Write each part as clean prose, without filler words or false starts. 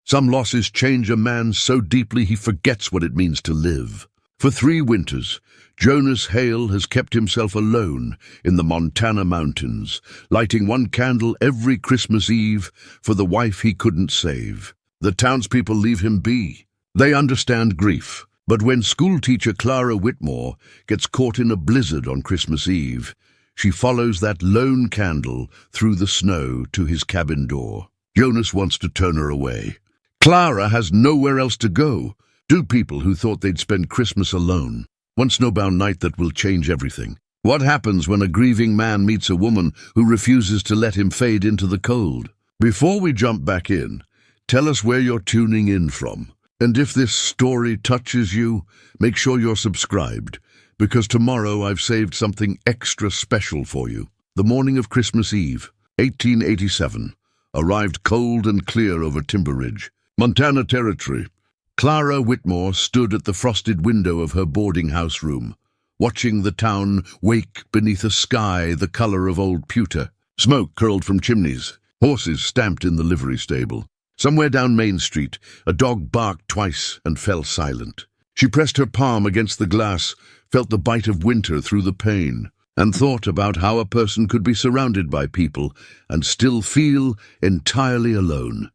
Some losses change a man so deeply he forgets what it means to live. For 3 winters, Jonas Hale has kept himself alone in the Montana mountains, lighting 1 candle every Christmas Eve for the wife he couldn't save. The townspeople leave him be. They understand grief, but when schoolteacher Clara Whitmore gets caught in a blizzard on Christmas Eve, she follows that lone candle through the snow to his cabin door. Jonas wants to turn her away. Clara has nowhere else to go. 2 people who thought they'd spend Christmas alone. One snowbound night that will change everything. What happens when a grieving man meets a woman who refuses to let him fade into the cold? Before we jump back in, tell us where you're tuning in from. And if this story touches you, make sure you're subscribed, because tomorrow I've saved something extra special for you. The morning of Christmas Eve, 1887, arrived cold and clear over Timber Ridge, Montana Territory. Clara Whitmore stood at the frosted window of her boarding house room, watching the town wake beneath a sky the color of old pewter. Smoke curled from chimneys, horses stamped in the livery stable. Somewhere down Main Street, a dog barked twice and fell silent. She pressed her palm against the glass, felt the bite of winter through the pane, and thought about how a person could be surrounded by people and still feel entirely alone.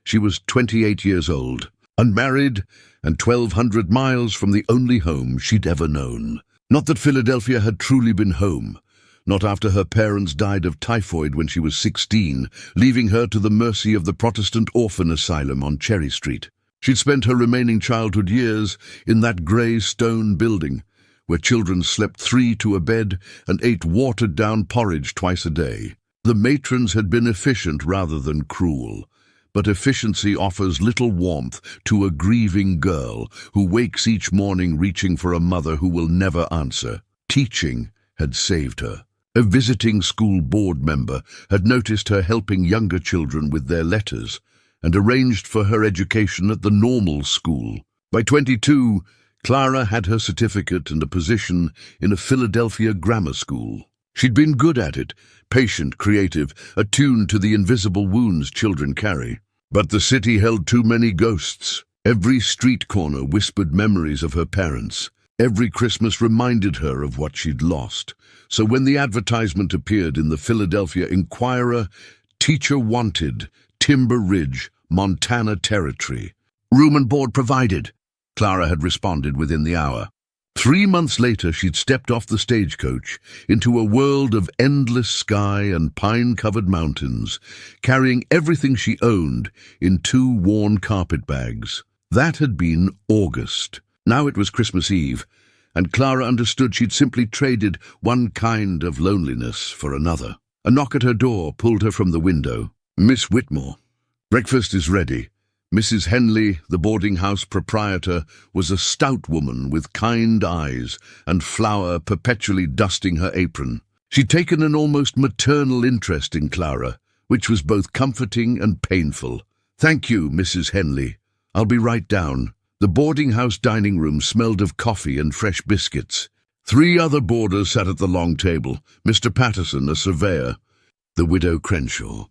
She was 28 years old, unmarried, and 1,200 miles from the only home she'd ever known. Not that Philadelphia had truly been home. Not after her parents died of typhoid when she was 16, leaving her to the mercy of the Protestant orphan asylum on Cherry Street. She'd spent her remaining childhood years in that grey stone building, where children slept 3 to a bed and ate watered-down porridge twice a day. The matrons had been efficient rather than cruel, but efficiency offers little warmth to a grieving girl who wakes each morning reaching for a mother who will never answer. Teaching had saved her. A visiting school board member had noticed her helping younger children with their letters and arranged for her education at the normal school. By 22, Clara had her certificate and a position in a Philadelphia grammar school. She'd been good at it, patient, creative, attuned to the invisible wounds children carry. But the city held too many ghosts. Every street corner whispered memories of her parents. Every Christmas reminded her of what she'd lost. So when the advertisement appeared in the Philadelphia Inquirer, teacher wanted, Timber Ridge, Montana Territory. Room and board provided, Clara had responded within the hour. 3 months later, she'd stepped off the stagecoach into a world of endless sky and pine-covered mountains, carrying everything she owned in 2 worn carpet bags. That had been August. Now it was Christmas Eve, and Clara understood she'd simply traded one kind of loneliness for another. A knock at her door pulled her from the window. Miss Whitmore. Breakfast is ready. Mrs. Henley, the boarding house proprietor, was a stout woman with kind eyes and flour perpetually dusting her apron. She'd taken an almost maternal interest in Clara, which was both comforting and painful. "Thank you, Mrs. Henley. I'll be right down." The boarding house dining room smelled of coffee and fresh biscuits. 3 other boarders sat at the long table, Mr. Patterson, a surveyor, the widow Crenshaw,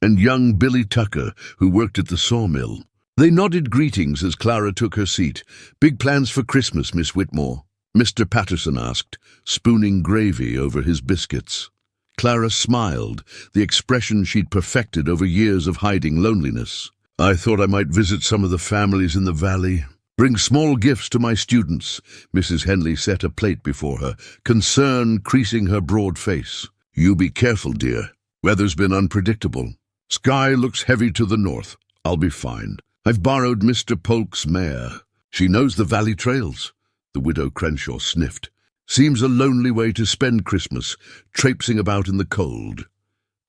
and young Billy Tucker, who worked at the sawmill. They nodded greetings as Clara took her seat. "Big plans for Christmas, Miss Whitmore?" Mr. Patterson asked, spooning gravy over his biscuits. Clara smiled, the expression she'd perfected over years of hiding loneliness. "I thought I might visit some of the families in the valley. Bring small gifts to my students." Mrs. Henley set a plate before her, concern creasing her broad face. "You be careful, dear. Weather's been unpredictable. Sky looks heavy to the north. I'll be fine. I've borrowed Mr. Polk's mare. She knows the valley trails." The widow Crenshaw sniffed. "Seems a lonely way to spend Christmas, traipsing about in the cold."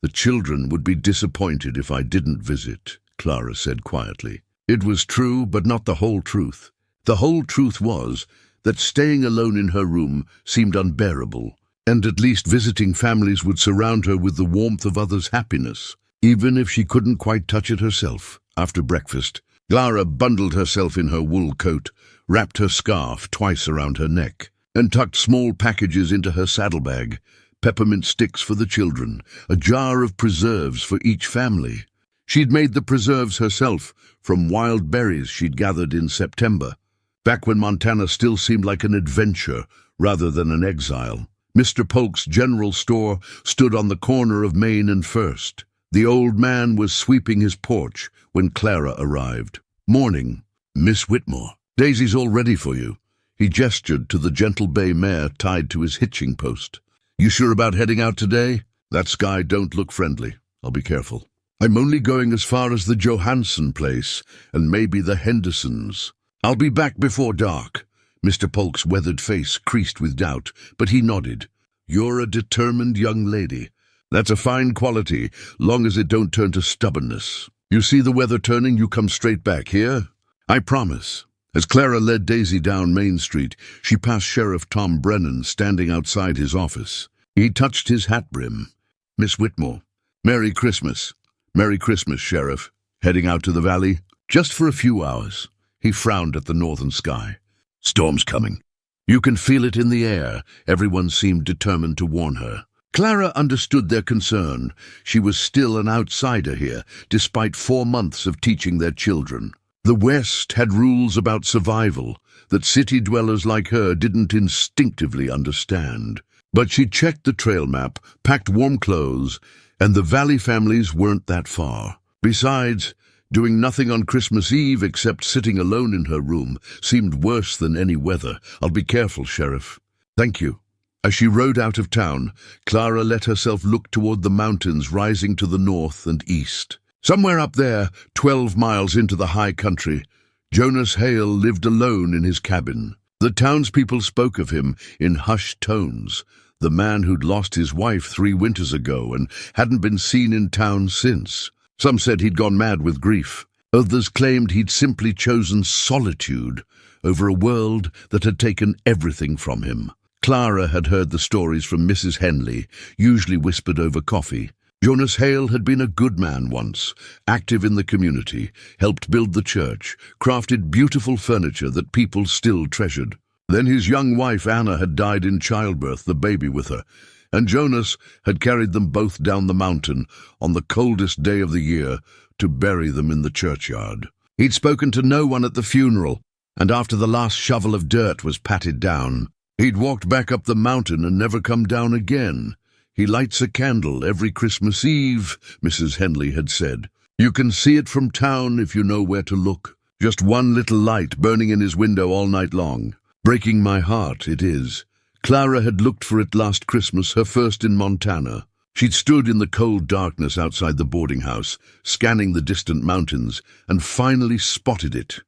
"The children would be disappointed if I didn't visit," Clara said quietly. It was true, but not the whole truth. The whole truth was that staying alone in her room seemed unbearable, and at least visiting families would surround her with the warmth of others' happiness, even if she couldn't quite touch it herself. After breakfast, Clara bundled herself in her wool coat, wrapped her scarf twice around her neck, and tucked small packages into her saddlebag, peppermint sticks for the children, a jar of preserves for each family. She'd made the preserves herself from wild berries she'd gathered in September, back when Montana still seemed like an adventure rather than an exile. Mr. Polk's general store stood on the corner of Main and First. The old man was sweeping his porch when Clara arrived. "Morning, Miss Whitmore. Daisy's all ready for you." He gestured to the gentle bay mare tied to his hitching post. "You sure about heading out today? That sky don't look friendly. I'll be careful." "I'm only going as far as the Johansson place and maybe the Hendersons. I'll be back before dark." Mr. Polk's weathered face creased with doubt, but he nodded. "You're a determined young lady. That's a fine quality, long as it don't turn to stubbornness. You see the weather turning, you come straight back here? I promise." As Clara led Daisy down Main Street, she passed Sheriff Tom Brennan standing outside his office. He touched his hat brim. "Miss Whitmore, Merry Christmas." "Merry Christmas, Sheriff. Heading out to the valley?" "Just for a few hours." He frowned at the northern sky. "Storm's coming." You can feel it in the air. Everyone seemed determined to warn her. Clara understood their concern. She was still an outsider here, despite 4 months of teaching their children. The West had rules about survival that city dwellers like her didn't instinctively understand. But she checked the trail map, packed warm clothes, and the valley families weren't that far. Besides, doing nothing on Christmas Eve except sitting alone in her room seemed worse than any weather. "I'll be careful, Sheriff." "Thank you." As she rode out of town, Clara let herself look toward the mountains rising to the north and east. Somewhere up there, 12 miles into the high country, Jonas Hale lived alone in his cabin. The townspeople spoke of him in hushed tones, the man who'd lost his wife 3 winters ago and hadn't been seen in town since. Some said he'd gone mad with grief. Others claimed he'd simply chosen solitude over a world that had taken everything from him. Clara had heard the stories from Mrs. Henley, usually whispered over coffee. Jonas Hale had been a good man once, active in the community, helped build the church, crafted beautiful furniture that people still treasured. Then his young wife Anna had died in childbirth, the baby with her, and Jonas had carried them both down the mountain on the coldest day of the year to bury them in the churchyard. He'd spoken to no one at the funeral, and after the last shovel of dirt was patted down, he'd walked back up the mountain and never come down again. "He lights a candle every Christmas Eve," Mrs. Henley had said. "You can see it from town if you know where to look. Just one little light burning in his window all night long. Breaking my heart, it is." Clara had looked for it last Christmas, her first in Montana. She'd stood in the cold darkness outside the boarding house, scanning the distant mountains, and finally spotted it.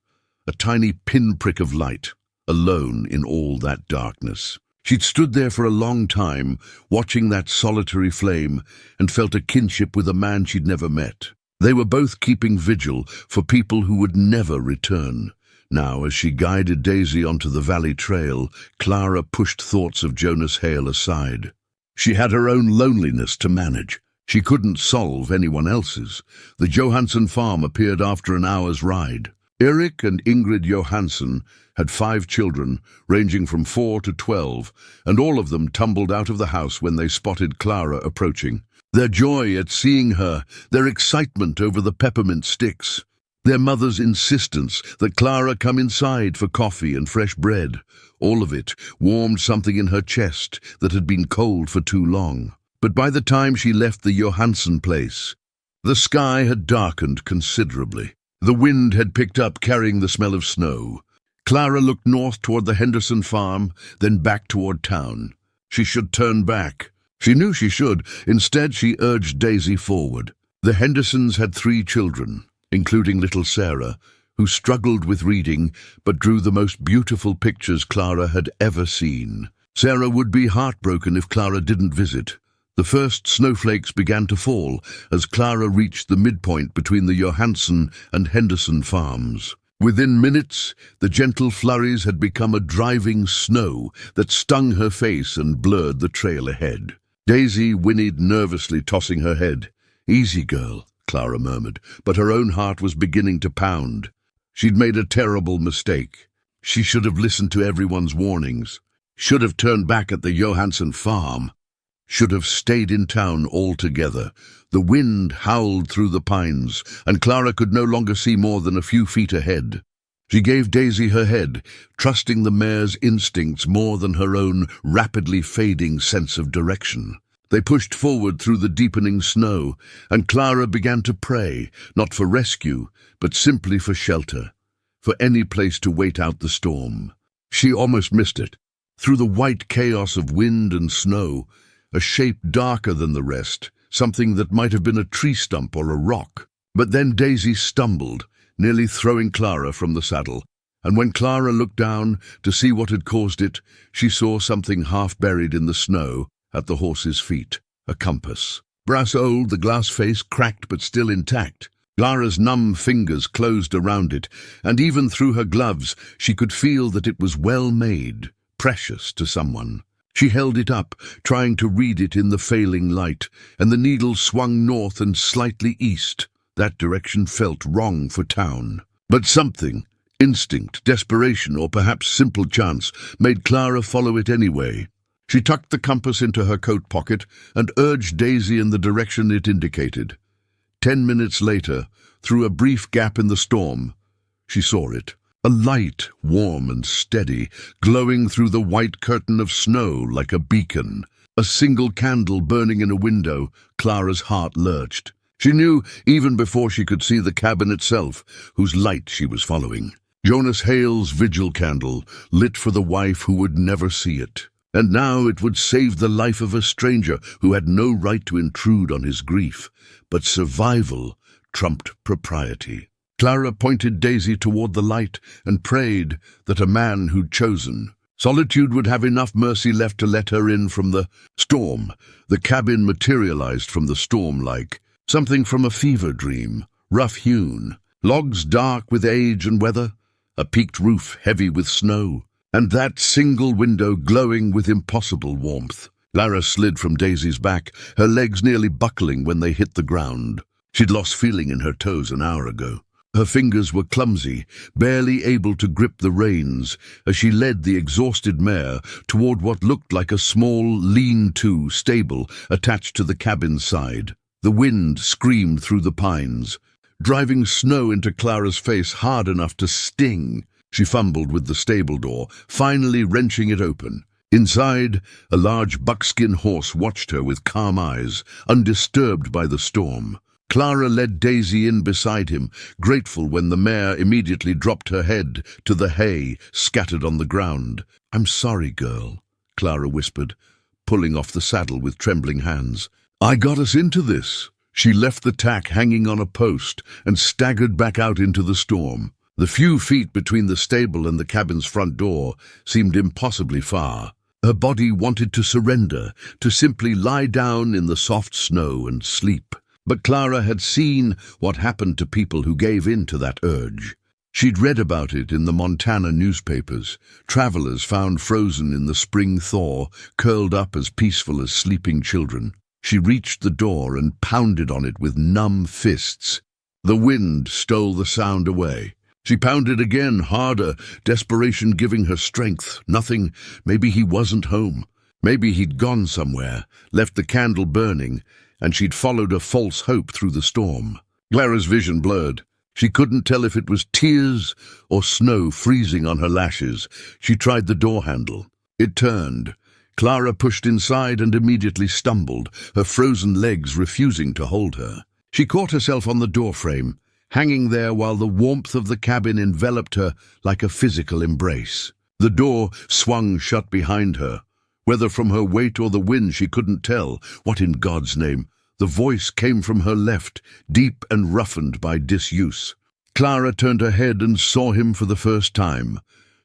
A tiny pinprick of light, alone in all that darkness. She'd stood there for a long time, watching that solitary flame, and felt a kinship with a man she'd never met. They were both keeping vigil for people who would never return. Now, as she guided Daisy onto the valley trail, Clara pushed thoughts of Jonas Hale aside. She had her own loneliness to manage. She couldn't solve anyone else's. The Johansson farm appeared after an hour's ride. Erik and Ingrid Johansson had 5 children, ranging from 4 to 12, and all of them tumbled out of the house when they spotted Clara approaching. Their joy at seeing her, their excitement over the peppermint sticks, their mother's insistence that Clara come inside for coffee and fresh bread, all of it warmed something in her chest that had been cold for too long. But by the time she left the Johansson place, the sky had darkened considerably. The wind had picked up, carrying the smell of snow. Clara looked north toward the Henderson farm, then back toward town. She should turn back. She knew she should. Instead, she urged Daisy forward. The Hendersons had 3 children, including little Sarah, who struggled with reading but drew the most beautiful pictures Clara had ever seen. Sarah would be heartbroken if Clara didn't visit. The first snowflakes began to fall as Clara reached the midpoint between the Johansson and Henderson farms. Within minutes, the gentle flurries had become a driving snow that stung her face and blurred the trail ahead. Daisy whinnied nervously, tossing her head. "Easy, girl," Clara murmured, but her own heart was beginning to pound. She'd made a terrible mistake. She should have listened to everyone's warnings. Should have turned back at the Johansson farm. should have stayed in town altogether. The wind howled through the pines, and Clara could no longer see more than a few feet ahead. She gave Daisy her head, trusting the mare's instincts more than her own rapidly fading sense of direction. They pushed forward through the deepening snow, and Clara began to pray, not for rescue, but simply for shelter, for any place to wait out the storm. She almost missed it. Through the white chaos of wind and snow, a shape darker than the rest, something that might have been a tree stump or a rock. But then Daisy stumbled, nearly throwing Clara from the saddle, and when Clara looked down to see what had caused it, she saw something half buried in the snow at the horse's feet, a compass. Brass old, the glass face cracked but still intact. Clara's numb fingers closed around it, and even through her gloves she could feel that it was well made, precious to someone. She held it up, trying to read it in the failing light, and the needle swung north and slightly east. That direction felt wrong for town. But something, instinct, desperation, or perhaps simple chance, made Clara follow it anyway. She tucked the compass into her coat pocket and urged Daisy in the direction it indicated. 10 minutes later, through a brief gap in the storm, she saw it. A light, warm and steady, glowing through the white curtain of snow like a beacon. A single candle burning in a window. Clara's heart lurched. She knew, even before she could see the cabin itself, whose light she was following. Jonas Hale's vigil candle, lit for the wife who would never see it. And now it would save the life of a stranger who had no right to intrude on his grief. But survival trumped propriety. Clara pointed Daisy toward the light and prayed that a man who'd chosen solitude would have enough mercy left to let her in from the storm. The cabin materialized from the storm like something from a fever dream, rough-hewn, logs dark with age and weather, a peaked roof heavy with snow, and that single window glowing with impossible warmth. Clara slid from Daisy's back, her legs nearly buckling when they hit the ground. She'd lost feeling in her toes an hour ago. Her fingers were clumsy, barely able to grip the reins, as she led the exhausted mare toward what looked like a small, lean-to stable attached to the cabin's side. The wind screamed through the pines, driving snow into Clara's face hard enough to sting. She fumbled with the stable door, finally wrenching it open. Inside, a large buckskin horse watched her with calm eyes, undisturbed by the storm. Clara led Daisy in beside him, grateful when the mare immediately dropped her head to the hay scattered on the ground. "I'm sorry, girl," Clara whispered, pulling off the saddle with trembling hands. "I got us into this." She left the tack hanging on a post and staggered back out into the storm. The few feet between the stable and the cabin's front door seemed impossibly far. Her body wanted to surrender, to simply lie down in the soft snow and sleep. But Clara had seen what happened to people who gave in to that urge. She'd read about it in the Montana newspapers. Travelers found frozen in the spring thaw, curled up as peaceful as sleeping children. She reached the door and pounded on it with numb fists. The wind stole the sound away. She pounded again, harder, desperation giving her strength. Nothing. Maybe he wasn't home. Maybe he'd gone somewhere, left the candle burning, and she'd followed a false hope through the storm. Clara's vision blurred. She couldn't tell if it was tears or snow freezing on her lashes. She tried the door handle. It turned. Clara pushed inside and immediately stumbled, her frozen legs refusing to hold her. She caught herself on the doorframe, hanging there while the warmth of the cabin enveloped her like a physical embrace. The door swung shut behind her. Whether from her weight or the wind, she couldn't tell. What in God's name? The voice came from her left, deep and roughened by disuse. Clara turned her head and saw him for the first time.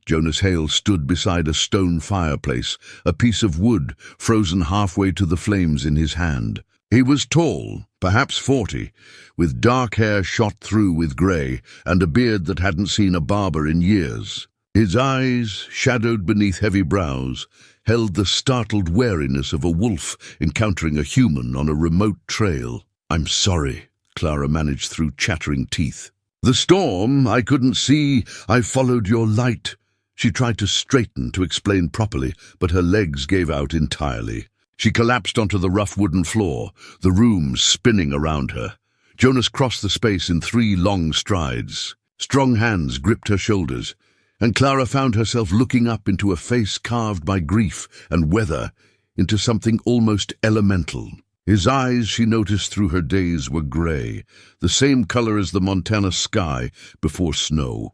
Jonas Hale stood beside a stone fireplace, a piece of wood frozen halfway to the flames in his hand. He was tall, perhaps 40, with dark hair shot through with grey and a beard that hadn't seen a barber in years. His eyes, shadowed beneath heavy brows, held the startled wariness of a wolf encountering a human on a remote trail. "I'm sorry," Clara managed through chattering teeth. "The storm, I couldn't see. I followed your light." She tried to straighten, to explain properly, but her legs gave out entirely. She collapsed onto the rough wooden floor, the room spinning around her. Jonas crossed the space in 3 long strides. Strong hands gripped her shoulders, and Clara found herself looking up into a face carved by grief and weather, into something almost elemental. His eyes, she noticed through her daze, were grey, the same color as the Montana sky before snow.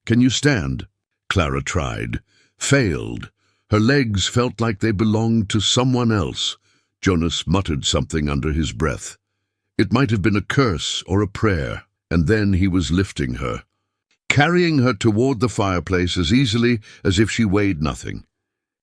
"Can you stand?" Clara tried. Failed. Her legs felt like they belonged to someone else. Jonas muttered something under his breath. It might have been a curse or a prayer, and then he was lifting her, carrying her toward the fireplace as easily as if she weighed nothing.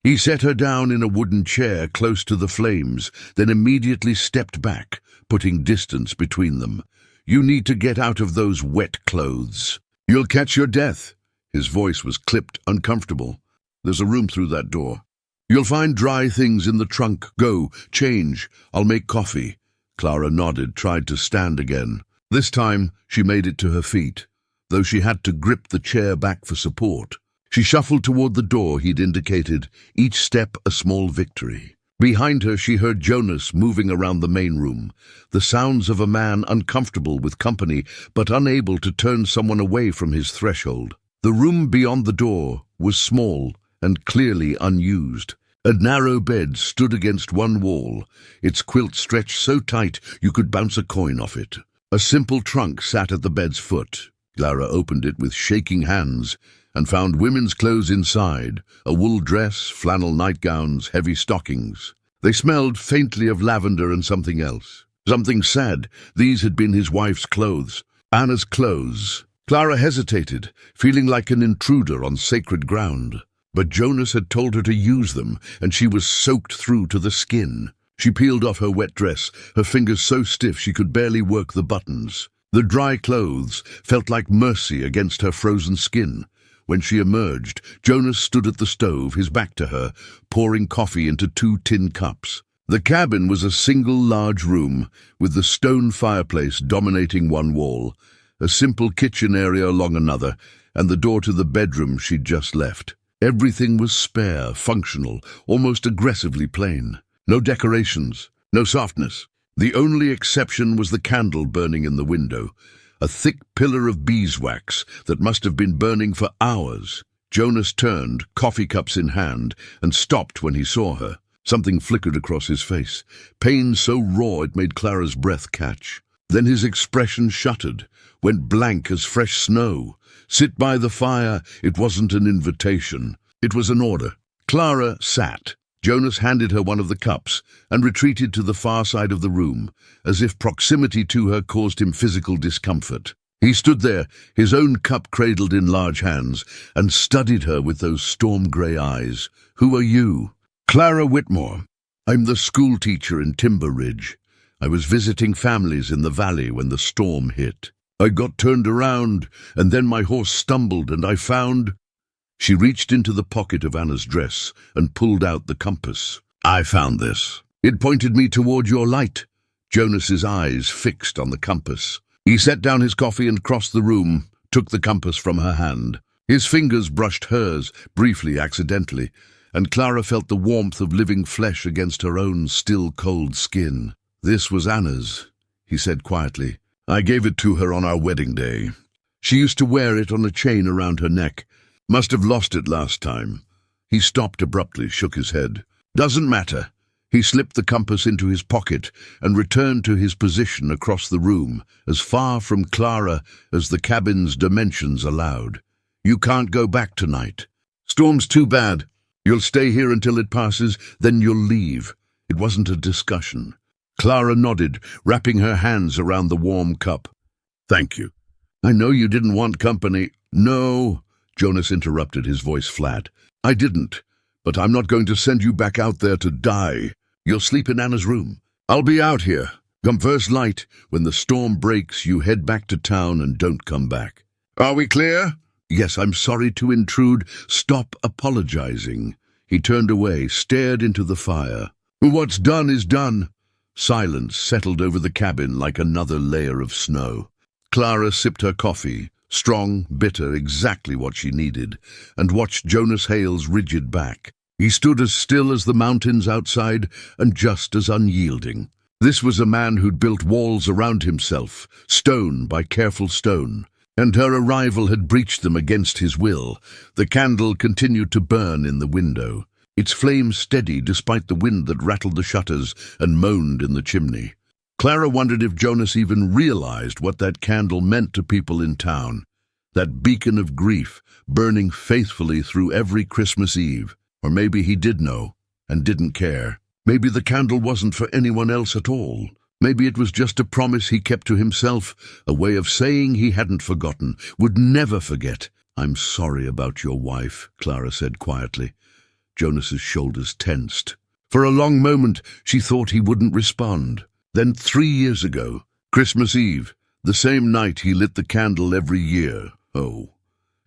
He set her down in a wooden chair close to the flames, then immediately stepped back, putting distance between them. "You need to get out of those wet clothes. You'll catch your death." His voice was clipped, uncomfortable. "There's a room through that door. You'll find dry things in the trunk. Go, change. I'll make coffee." Clara nodded, tried to stand again. This time, she made it to her feet, though she had to grip the chair back for support. She shuffled toward the door he'd indicated, each step a small victory. Behind her, she heard Jonas moving around the main room, the sounds of a man uncomfortable with company but unable to turn someone away from his threshold. The room beyond the door was small and clearly unused. A narrow bed stood against one wall, its quilt stretched so tight you could bounce a coin off it. A simple trunk sat at the bed's foot. Clara opened it with shaking hands and found women's clothes inside, a wool dress, flannel nightgowns, heavy stockings. They smelled faintly of lavender and something else. Something sad. These had been his wife's clothes. Anna's clothes. Clara hesitated, feeling like an intruder on sacred ground. But Jonas had told her to use them, and she was soaked through to the skin. She peeled off her wet dress, her fingers so stiff she could barely work the buttons. The dry clothes felt like mercy against her frozen skin. When she emerged, Jonas stood at the stove, his back to her, pouring coffee into 2 tin cups. The cabin was a single large room, with the stone fireplace dominating one wall, a simple kitchen area along another, and the door to the bedroom she'd just left. Everything was spare, functional, almost aggressively plain. No decorations, no softness. The only exception was the candle burning in the window, a thick pillar of beeswax that must have been burning for hours. Jonas turned, coffee cups in hand, and stopped when he saw her. Something flickered across his face, pain so raw it made Clara's breath catch. Then his expression shuttered, went blank as fresh snow. Sit by the fire. It wasn't an invitation. It was an order. Clara sat. Jonas handed her one of the cups and retreated to the far side of the room, as if proximity to her caused him physical discomfort. He stood there, his own cup cradled in large hands, and studied her with those storm-grey eyes. "Who are you?" "Clara Whitmore. I'm the school teacher in Timber Ridge. I was visiting families in the valley when the storm hit. I got turned around, and then my horse stumbled, and I found—" She reached into the pocket of Anna's dress and pulled out the compass. "I found this. It pointed me toward your light." Jonas's eyes fixed on the compass. He set down his coffee and crossed the room, took the compass from her hand. His fingers brushed hers, briefly, accidentally, and Clara felt the warmth of living flesh against her own still cold skin. "This was Anna's," he said quietly. "I gave it to her on our wedding day. She used to wear it on a chain around her neck. Must have lost it last time." He stopped abruptly, shook his head. "Doesn't matter." He slipped the compass into his pocket and returned to his position across the room, as far from Clara as the cabin's dimensions allowed. "You can't go back tonight. Storm's too bad. You'll stay here until it passes, then you'll leave." It wasn't a discussion. Clara nodded, wrapping her hands around the warm cup. "Thank you. I know you didn't want company." "No," Jonas interrupted, his voice flat. "I didn't. But I'm not going to send you back out there to die. You'll sleep in Anna's room. I'll be out here. Come first light. When the storm breaks, you head back to town and don't come back. Are we clear?" "Yes, I'm sorry to intrude. Stop apologizing." He turned away, stared into the fire. "What's done is done." Silence settled over the cabin like another layer of snow. Clara sipped her coffee, strong, bitter, exactly what she needed, and watched Jonas Hale's rigid back. He stood as still as the mountains outside and just as unyielding. This was a man who'd built walls around himself, stone by careful stone, and her arrival had breached them against his will. The candle continued to burn in the window, its flame steady despite the wind that rattled the shutters and moaned in the chimney. Clara wondered if Jonas even realized what that candle meant to people in town, that beacon of grief burning faithfully through every Christmas Eve. Or maybe he did know and didn't care. Maybe the candle wasn't for anyone else at all. Maybe it was just a promise he kept to himself, a way of saying he hadn't forgotten, would never forget. "I'm sorry about your wife," Clara said quietly. Jonas's shoulders tensed. For a long moment, she thought he wouldn't respond. Then 3 years ago, Christmas Eve, the same night he lit the candle every year. Oh.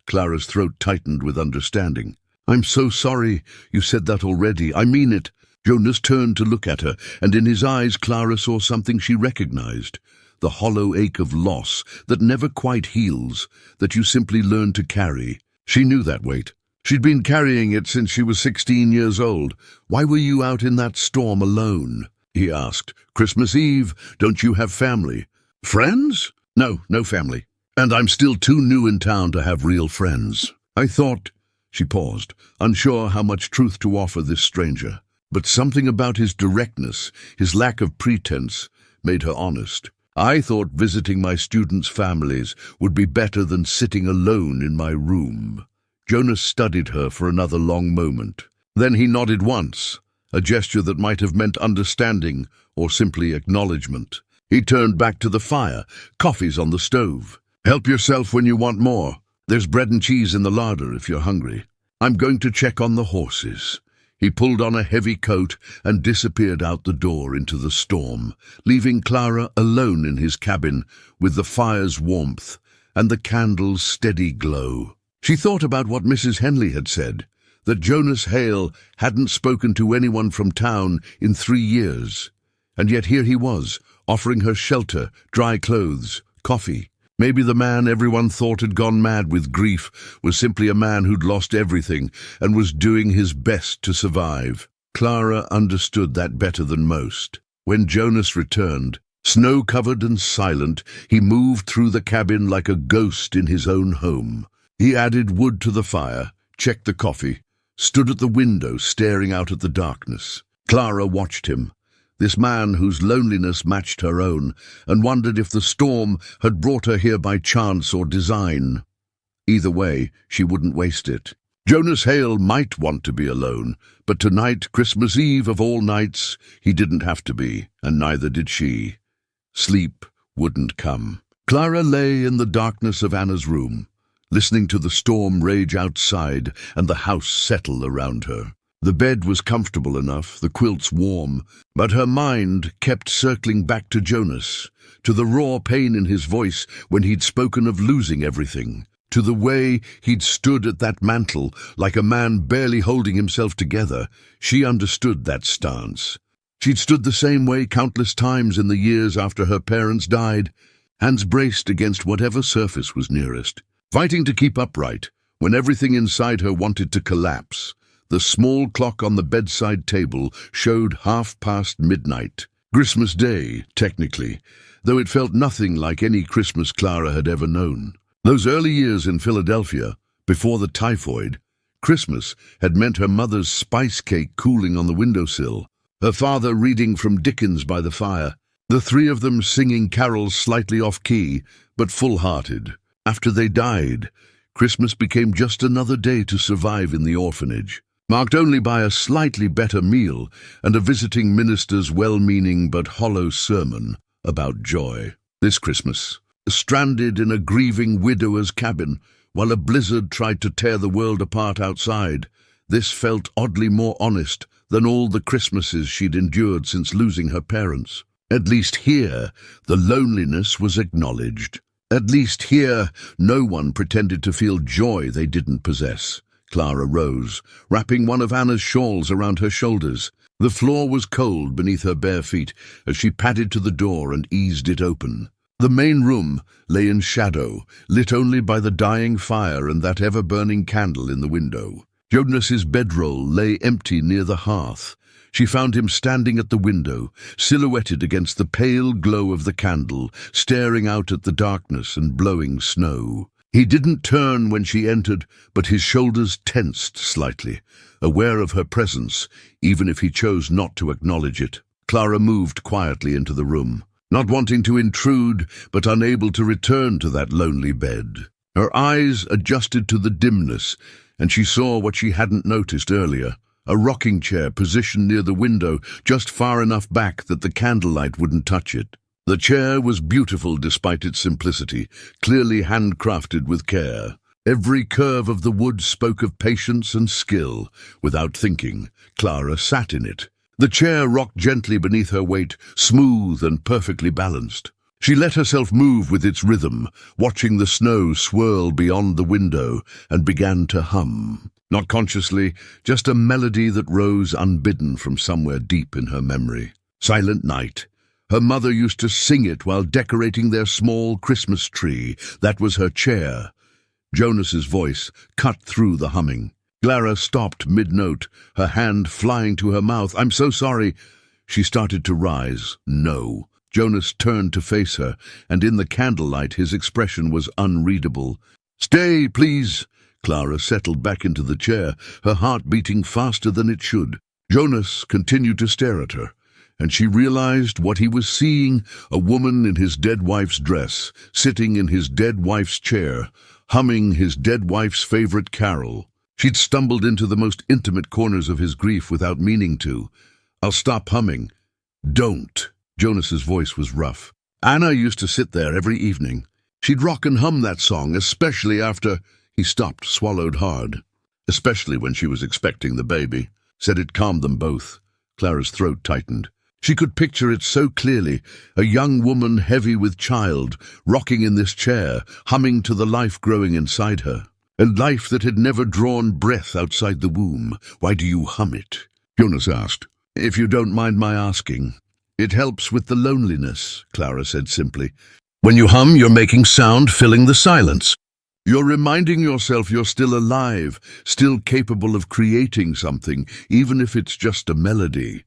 Clara's throat tightened with understanding. "I'm so sorry you said that already. I mean it." Jonas turned to look at her, and in his eyes Clara saw something she recognized. The hollow ache of loss that never quite heals, that you simply learn to carry. She knew that weight. She'd been carrying it since she was 16 years old. "Why were you out in that storm alone?" he asked. "Christmas Eve, don't you have family?" "Friends?" No family. And I'm still too new in town to have real friends. I thought." She paused, unsure how much truth to offer this stranger. But something about his directness, his lack of pretense, made her honest. "I thought visiting my students' families would be better than sitting alone in my room." Jonas studied her for another long moment. Then he nodded once, a gesture that might have meant understanding or simply acknowledgement. He turned back to the fire. "Coffee's on the stove. Help yourself when you want more. There's bread and cheese in the larder if you're hungry. I'm going to check on the horses." He pulled on a heavy coat and disappeared out the door into the storm, leaving Clara alone in his cabin with the fire's warmth and the candle's steady glow. She thought about what Mrs. Henley had said, that Jonas Hale hadn't spoken to anyone from town in 3 years. And yet here he was, offering her shelter, dry clothes, coffee. Maybe the man everyone thought had gone mad with grief was simply a man who'd lost everything and was doing his best to survive. Clara understood that better than most. When Jonas returned, snow-covered and silent, he moved through the cabin like a ghost in his own home. He added wood to the fire, checked the coffee, stood at the window staring out at the darkness. Clara watched him, this man whose loneliness matched her own, and wondered if the storm had brought her here by chance or design. Either way, she wouldn't waste it. Jonas Hale might want to be alone, but tonight, Christmas Eve of all nights, he didn't have to be, and neither did she. Sleep wouldn't come. Clara lay in the darkness of Anna's room, listening to the storm rage outside and the house settle around her. The bed was comfortable enough, the quilts warm, but her mind kept circling back to Jonas, to the raw pain in his voice when he'd spoken of losing everything, to the way he'd stood at that mantel like a man barely holding himself together. She understood that stance. She'd stood the same way countless times in the years after her parents died, hands braced against whatever surface was nearest, fighting to keep upright when everything inside her wanted to collapse. The small clock on the bedside table showed midnight. Christmas Day, technically, though it felt nothing like any Christmas Clara had ever known. Those early years in Philadelphia, before the typhoid, Christmas had meant her mother's spice cake cooling on the windowsill, her father reading from Dickens by the fire, the three of them singing carols slightly off-key, but full-hearted. After they died, Christmas became just another day to survive in the orphanage, marked only by a slightly better meal and a visiting minister's well-meaning but hollow sermon about joy. This Christmas, stranded in a grieving widower's cabin while a blizzard tried to tear the world apart outside, this felt oddly more honest than all the Christmases she'd endured since losing her parents. At least here, the loneliness was acknowledged. At least here, no one pretended to feel joy they didn't possess. Clara rose, wrapping one of Anna's shawls around her shoulders. The floor was cold beneath her bare feet as she padded to the door and eased it open. The main room lay in shadow, lit only by the dying fire and that ever-burning candle in the window. Jonas's bedroll lay empty near the hearth. She found him standing at the window, silhouetted against the pale glow of the candle, staring out at the darkness and blowing snow. He didn't turn when she entered, but his shoulders tensed slightly, aware of her presence, even if he chose not to acknowledge it. Clara moved quietly into the room, not wanting to intrude, but unable to return to that lonely bed. Her eyes adjusted to the dimness, and she saw what she hadn't noticed earlier. A rocking chair positioned near the window, just far enough back that the candlelight wouldn't touch it. The chair was beautiful despite its simplicity, clearly handcrafted with care. Every curve of the wood spoke of patience and skill. Without thinking, Clara sat in it. The chair rocked gently beneath her weight, smooth and perfectly balanced. She let herself move with its rhythm, watching the snow swirl beyond the window, and began to hum. Not consciously, just a melody that rose unbidden from somewhere deep in her memory. Silent Night. Her mother used to sing it while decorating their small Christmas tree. That was her chair. Jonas's voice cut through the humming. Clara stopped mid-note, her hand flying to her mouth. "I'm so sorry." She started to rise. No. Jonas turned to face her, and in the candlelight his expression was unreadable. "Stay, please." Clara settled back into the chair, her heart beating faster than it should. Jonas continued to stare at her, and she realized what he was seeing, a woman in his dead wife's dress, sitting in his dead wife's chair, humming his dead wife's favorite carol. She'd stumbled into the most intimate corners of his grief without meaning to. "I'll stop humming." "Don't." Jonas's voice was rough. "Anna used to sit there every evening. She'd rock and hum that song, especially after—" He stopped, swallowed hard. "Especially when she was expecting the baby." Said it calmed them both. Clara's throat tightened. She could picture it so clearly, a young woman heavy with child, rocking in this chair, humming to the life growing inside her. A life that had never drawn breath outside the womb. "Why do you hum it?" Jonas asked. "If you don't mind my asking." "It helps with the loneliness," Clara said simply. "When you hum, you're making sound, filling the silence. You're reminding yourself you're still alive, still capable of creating something, even if it's just a melody."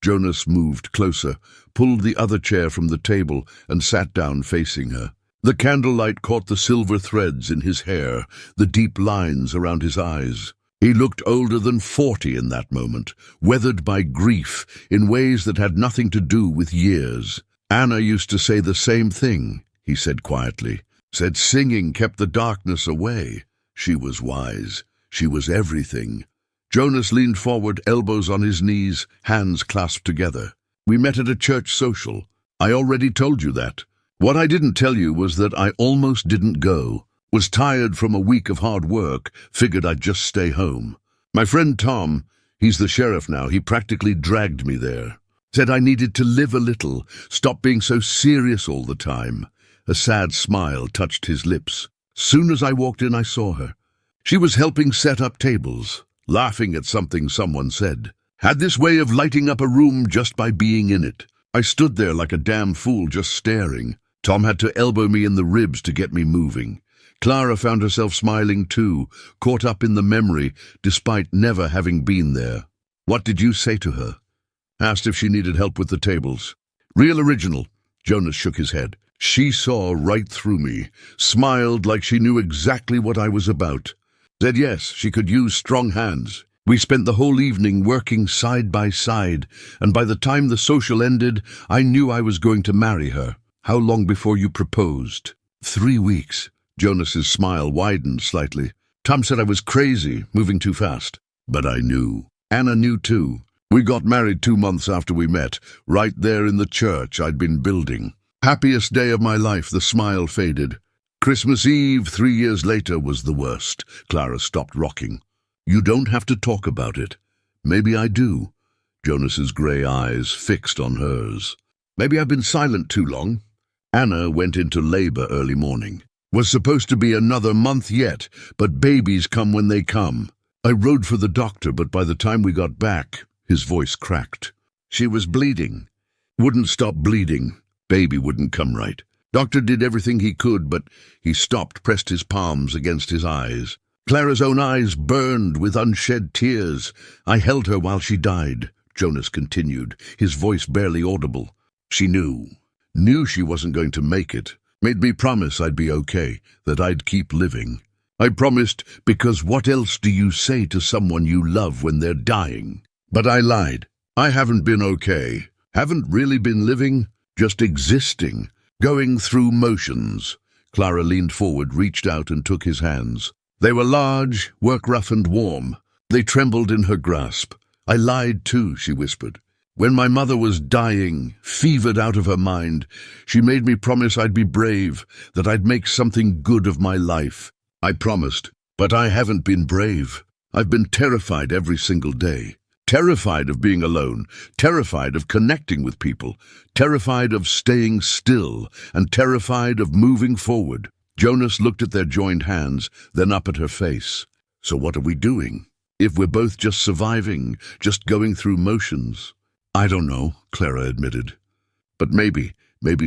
Jonas moved closer, pulled the other chair from the table, and sat down facing her. The candlelight caught the silver threads in his hair, the deep lines around his eyes. He looked older than 40 in that moment, weathered by grief in ways that had nothing to do with years. "Anna used to say the same thing," he said quietly. "Said singing kept the darkness away." She was wise. She was everything. Jonas leaned forward, elbows on his knees, hands clasped together. "We met at a church social. I already told you that. What I didn't tell you was that I almost didn't go. Was tired from a week of hard work, figured I'd just stay home. My friend Tom, he's the sheriff now, he practically dragged me there. Said I needed to live a little, stop being so serious all the time." A sad smile touched his lips. "Soon as I walked in, I saw her. She was helping set up tables, laughing at something someone said. Had this way of lighting up a room just by being in it. I stood there like a damn fool, just staring. Tom had to elbow me in the ribs to get me moving." Clara found herself smiling too, caught up in the memory, despite never having been there. "What did you say to her?" Asked if she needed help with the tables. "Real original." Jonas shook his head. "She saw right through me, smiled like she knew exactly what I was about. Said yes, she could use strong hands. We spent the whole evening working side by side, and by the time the social ended, I knew I was going to marry her." "How long before you proposed?" 3 weeks. Jonas's smile widened slightly. "Tom said I was crazy, moving too fast. But I knew. Anna knew too. We got married 2 months after we met, right there in the church I'd been building. Happiest day of my life." The smile faded. "Christmas Eve 3 years later was the worst." Clara stopped rocking. "You don't have to talk about it." "Maybe I do." Jonas's grey eyes fixed on hers. "Maybe I've been silent too long." Anna went into labor early morning. Was supposed to be another month yet, but babies come when they come. I rode for the doctor, but by the time we got back, his voice cracked. She was bleeding. Wouldn't stop bleeding. Baby wouldn't come right. Doctor did everything he could, but he stopped, pressed his palms against his eyes. Clara's own eyes burned with unshed tears. I held her while she died, Jonas continued, his voice barely audible. She knew she wasn't going to make it, made me promise I'd be okay, that I'd keep living. I promised because what else do you say to someone you love when they're dying? But I lied. I haven't been okay. Haven't really been living, just existing, going through motions. Clara leaned forward, reached out and took his hands. They were large, work-rough and warm. They trembled in her grasp. I lied too, she whispered. When my mother was dying, fevered out of her mind, she made me promise I'd be brave, that I'd make something good of my life. I promised, but I haven't been brave. I've been terrified every single day. Terrified of being alone, terrified of connecting with people, terrified of staying still, and terrified of moving forward. Jonas looked at their joined hands, then up at her face. So what are we doing? If we're both just surviving, just going through motions? I don't know, Clara admitted. But maybe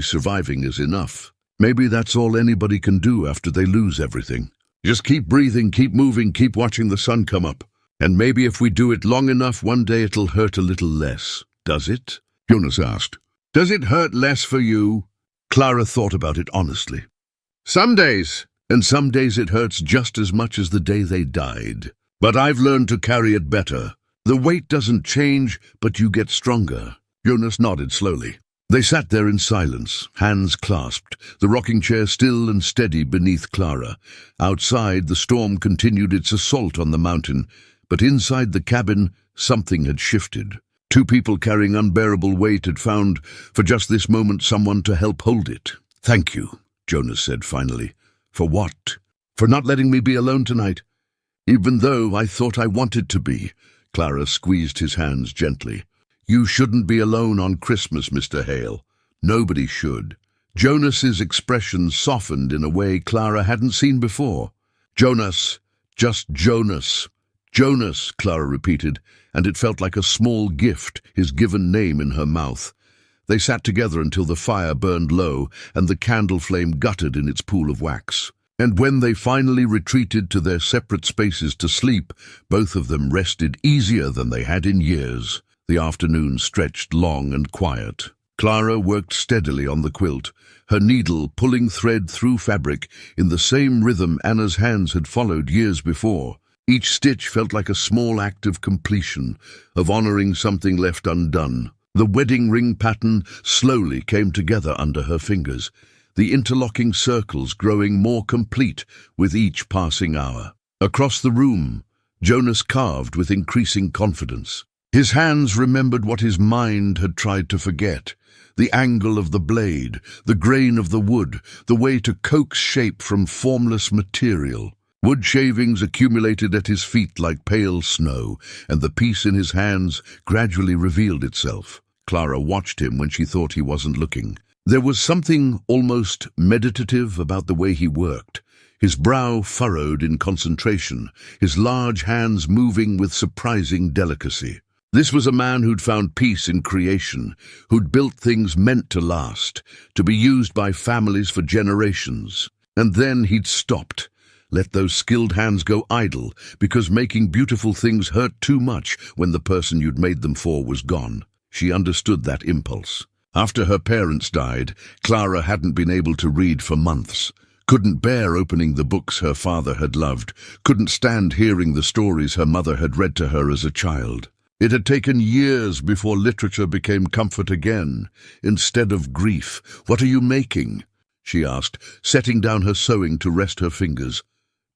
surviving is enough. Maybe that's all anybody can do after they lose everything. Just keep breathing, keep moving, keep watching the sun come up. And maybe if we do it long enough, one day it'll hurt a little less. Does it? Jonas asked. Does it hurt less for you? Clara thought about it honestly. Some days, and some days it hurts just as much as the day they died. But I've learned to carry it better. The weight doesn't change, but you get stronger. Jonas nodded slowly. They sat there in silence, hands clasped, the rocking chair still and steady beneath Clara. Outside, the storm continued its assault on the mountain, but inside the cabin, something had shifted. Two people carrying unbearable weight had found, for just this moment, someone to help hold it. Thank you, Jonas said finally. For what? For not letting me be alone tonight. Even though I thought I wanted to be. Clara squeezed his hands gently. You shouldn't be alone on Christmas, Mr. Hale. Nobody should. Jonas's expression softened in a way Clara hadn't seen before. Jonas, just Jonas. Jonas, Clara repeated, and it felt like a small gift, his given name in her mouth. They sat together until the fire burned low and the candle flame guttered in its pool of wax. And when they finally retreated to their separate spaces to sleep, both of them rested easier than they had in years. The afternoon stretched long and quiet. Clara worked steadily on the quilt, her needle pulling thread through fabric in the same rhythm Anna's hands had followed years before. Each stitch felt like a small act of completion, of honoring something left undone. The wedding ring pattern slowly came together under her fingers, the interlocking circles growing more complete with each passing hour. Across the room, Jonas carved with increasing confidence. His hands remembered what his mind had tried to forget, the angle of the blade, the grain of the wood, the way to coax shape from formless material. Wood shavings accumulated at his feet like pale snow, and the piece in his hands gradually revealed itself. Clara watched him when she thought he wasn't looking. There was something almost meditative about the way he worked, his brow furrowed in concentration, his large hands moving with surprising delicacy. This was a man who'd found peace in creation, who'd built things meant to last, to be used by families for generations. And then he'd stopped, let those skilled hands go idle, because making beautiful things hurt too much when the person you'd made them for was gone. She understood that impulse. After her parents died, Clara hadn't been able to read for months. Couldn't bear opening the books her father had loved, couldn't stand hearing the stories her mother had read to her as a child. It had taken years before literature became comfort again, instead of grief. "What are you making?" she asked, setting down her sewing to rest her fingers.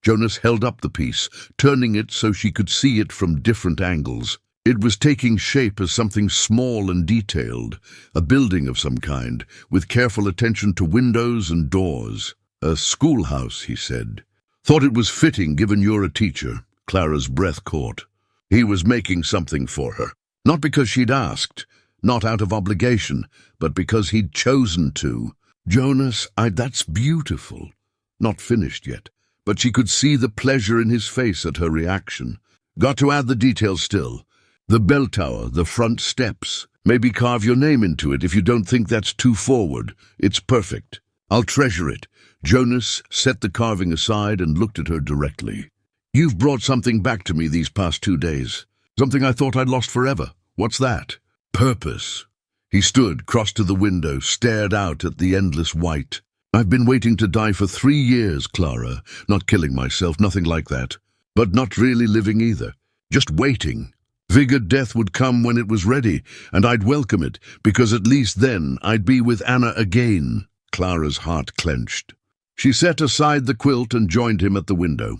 Jonas held up the piece, turning it so she could see it from different angles. It was taking shape as something small and detailed, a building of some kind, with careful attention to windows and doors. "A schoolhouse," he said. "Thought it was fitting given you're a teacher." Clara's breath caught. He was making something for her. Not because she'd asked, not out of obligation, but because he'd chosen to. "Jonas, that's beautiful." Not finished yet, but she could see the pleasure in his face at her reaction. "Got to add the details still. The bell tower, the front steps. Maybe carve your name into it if you don't think that's too forward. It's perfect. I'll treasure it." Jonas set the carving aside and looked at her directly. You've brought something back to me these past 2 days. Something I thought I'd lost forever. What's that? Purpose. He stood, crossed to the window, stared out at the endless white. I've been waiting to die for 3 years, Clara. Not killing myself, nothing like that. But not really living either. Just waiting. Figured death would come when it was ready, and I'd welcome it, because at least then I'd be with Anna again. Clara's heart clenched. She set aside the quilt and joined him at the window.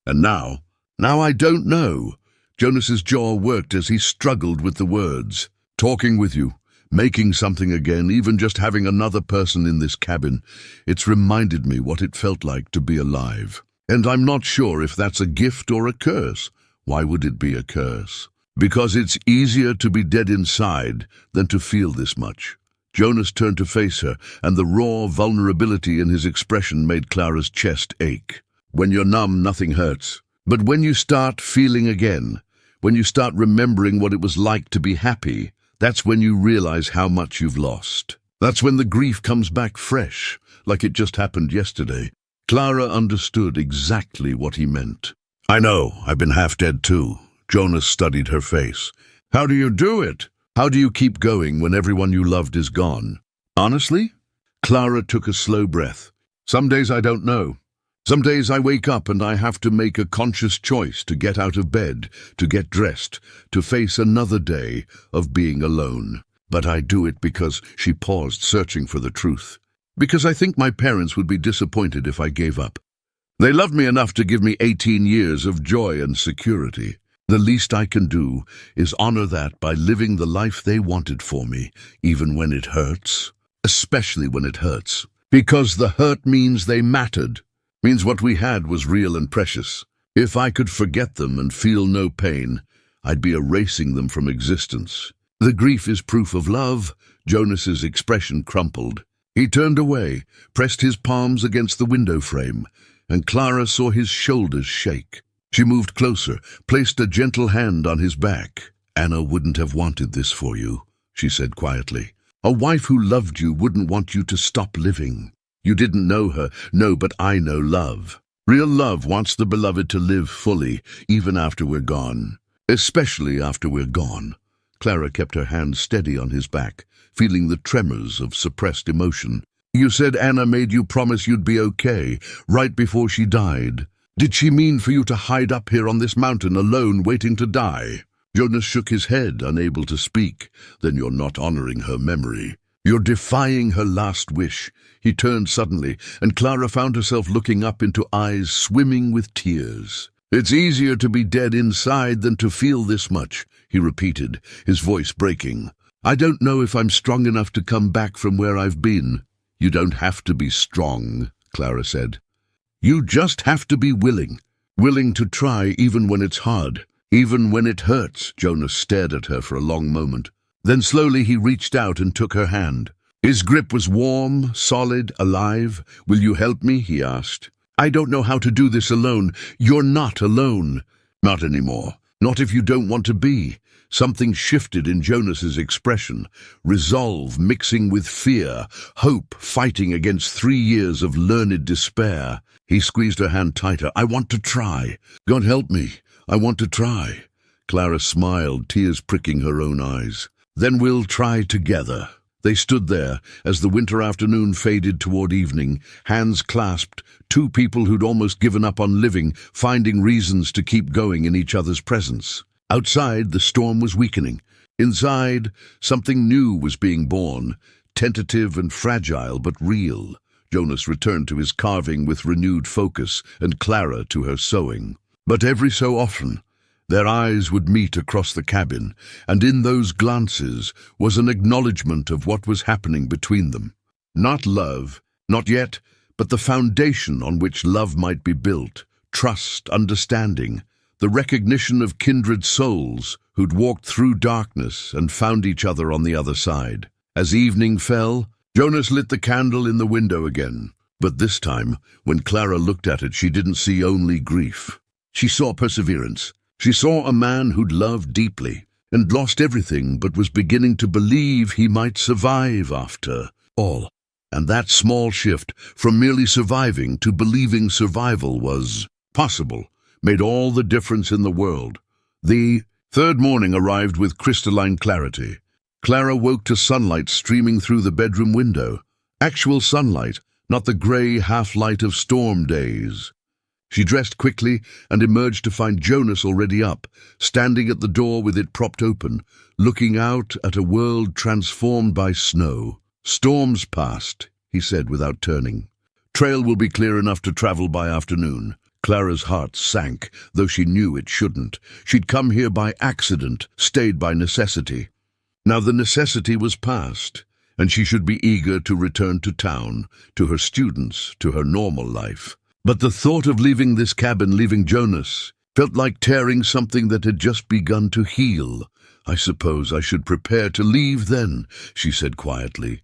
And now I don't know. Jonas's jaw worked as he struggled with the words. Talking with you, making something again, even just having another person in this cabin, it's reminded me what it felt like to be alive. And I'm not sure if that's a gift or a curse. Why would it be a curse? Because it's easier to be dead inside than to feel this much. Jonas turned to face her, and the raw vulnerability in his expression made Clara's chest ache. When you're numb, nothing hurts. But when you start feeling again, when you start remembering what it was like to be happy, that's when you realize how much you've lost. That's when the grief comes back fresh, like it just happened yesterday. Clara understood exactly what he meant. I know, I've been half dead too. Jonas studied her face. How do you do it? How do you keep going when everyone you loved is gone? Honestly? Clara took a slow breath. Some days I don't know. Some days I wake up and I have to make a conscious choice to get out of bed, to get dressed, to face another day of being alone. But I do it because she paused, searching for the truth. Because I think my parents would be disappointed if I gave up. They loved me enough to give me 18 years of joy and security. The least I can do is honor that by living the life they wanted for me, even when it hurts. Especially when it hurts. Because the hurt means they mattered. Means what we had was real and precious. If I could forget them and feel no pain, I'd be erasing them from existence. The grief is proof of love. Jonas's expression crumpled. He turned away, pressed his palms against the window frame, and Clara saw his shoulders shake. She moved closer, placed a gentle hand on his back. Anna wouldn't have wanted this for you, she said quietly. A wife who loved you wouldn't want you to stop living. You didn't know her, no, but I know love. Real love wants the beloved to live fully, even after we're gone. Especially after we're gone. Clara kept her hand steady on his back, feeling the tremors of suppressed emotion. You said Anna made you promise you'd be okay, right before she died. Did she mean for you to hide up here on this mountain alone, waiting to die? Jonas shook his head, unable to speak. Then you're not honoring her memory. You're defying her last wish. He turned suddenly, and Clara found herself looking up into eyes swimming with tears. It's easier to be dead inside than to feel this much, he repeated, his voice breaking. I don't know if I'm strong enough to come back from where I've been. You don't have to be strong, Clara said. You just have to be willing. Willing to try even when it's hard. Even when it hurts. Jonas stared at her for a long moment. Then slowly he reached out and took her hand. His grip was warm, solid, alive. Will you help me? He asked. I don't know how to do this alone. You're not alone. Not anymore. Not if you don't want to be. Something shifted in Jonas's expression. Resolve mixing with fear. Hope fighting against 3 years of learned despair. He squeezed her hand tighter. I want to try. God help me. I want to try. Clara smiled, tears pricking her own eyes. Then we'll try together. They stood there as the winter afternoon faded toward evening, hands clasped, two people who'd almost given up on living, finding reasons to keep going in each other's presence. Outside, the storm was weakening. Inside, something new was being born, tentative and fragile but real. Jonas returned to his carving with renewed focus, and Clara to her sewing. But every so often, their eyes would meet across the cabin, and in those glances was an acknowledgement of what was happening between them. Not love, not yet, but the foundation on which love might be built, trust, understanding, the recognition of kindred souls who'd walked through darkness and found each other on the other side. As evening fell, Jonas lit the candle in the window again, but this time, when Clara looked at it, she didn't see only grief. She saw perseverance. She saw a man who'd loved deeply and lost everything but was beginning to believe he might survive after all. And that small shift from merely surviving to believing survival was possible made all the difference in the world. The third morning arrived with crystalline clarity. Clara woke to sunlight streaming through the bedroom window. Actual sunlight, not the grey half-light of storm days. She dressed quickly and emerged to find Jonas already up, standing at the door with it propped open, looking out at a world transformed by snow. "Storm's past," he said without turning. "Trail will be clear enough to travel by afternoon." Clara's heart sank, though she knew it shouldn't. She'd come here by accident, stayed by necessity. Now the necessity was past, and she should be eager to return to town, to her students, to her normal life. But the thought of leaving this cabin, leaving Jonas, felt like tearing something that had just begun to heal. "I suppose I should prepare to leave then," she said quietly.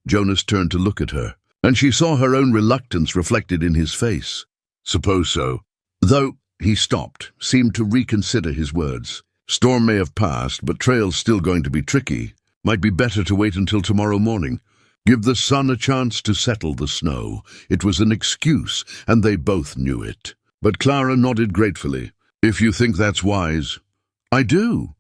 Jonas turned to look at her, and she saw her own reluctance reflected in his face. "Suppose so." Though he stopped, seemed to reconsider his words. "Storm may have passed, but trail's still going to be tricky. Might be better to wait until tomorrow morning. Give the sun a chance to settle the snow." It was an excuse, and they both knew it. But Clara nodded gratefully. "If you think that's wise." "I do."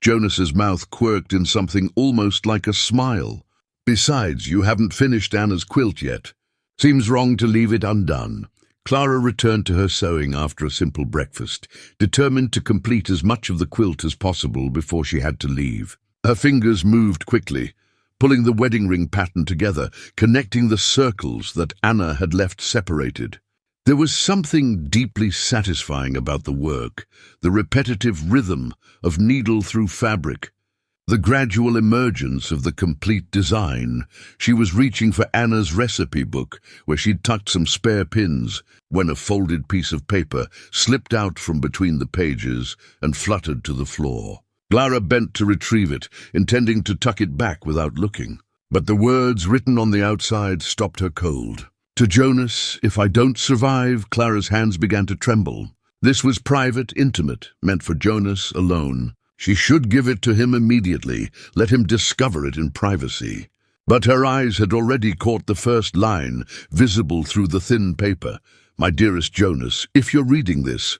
Jonas's mouth quirked in something almost like a smile. "Besides, you haven't finished Anna's quilt yet. Seems wrong to leave it undone." Clara returned to her sewing after a simple breakfast, determined to complete as much of the quilt as possible before she had to leave. Her fingers moved quickly, pulling the wedding ring pattern together, connecting the circles that Anna had left separated. There was something deeply satisfying about the work, the repetitive rhythm of needle through fabric, the gradual emergence of the complete design. She was reaching for Anna's recipe book, where she'd tucked some spare pins, when a folded piece of paper slipped out from between the pages and fluttered to the floor. Clara bent to retrieve it, intending to tuck it back without looking. But the words written on the outside stopped her cold. "To Jonas, if I don't survive," Clara's hands began to tremble. This was private, intimate, meant for Jonas alone. She should give it to him immediately, let him discover it in privacy. But her eyes had already caught the first line, visible through the thin paper. "My dearest Jonas, if you're reading this."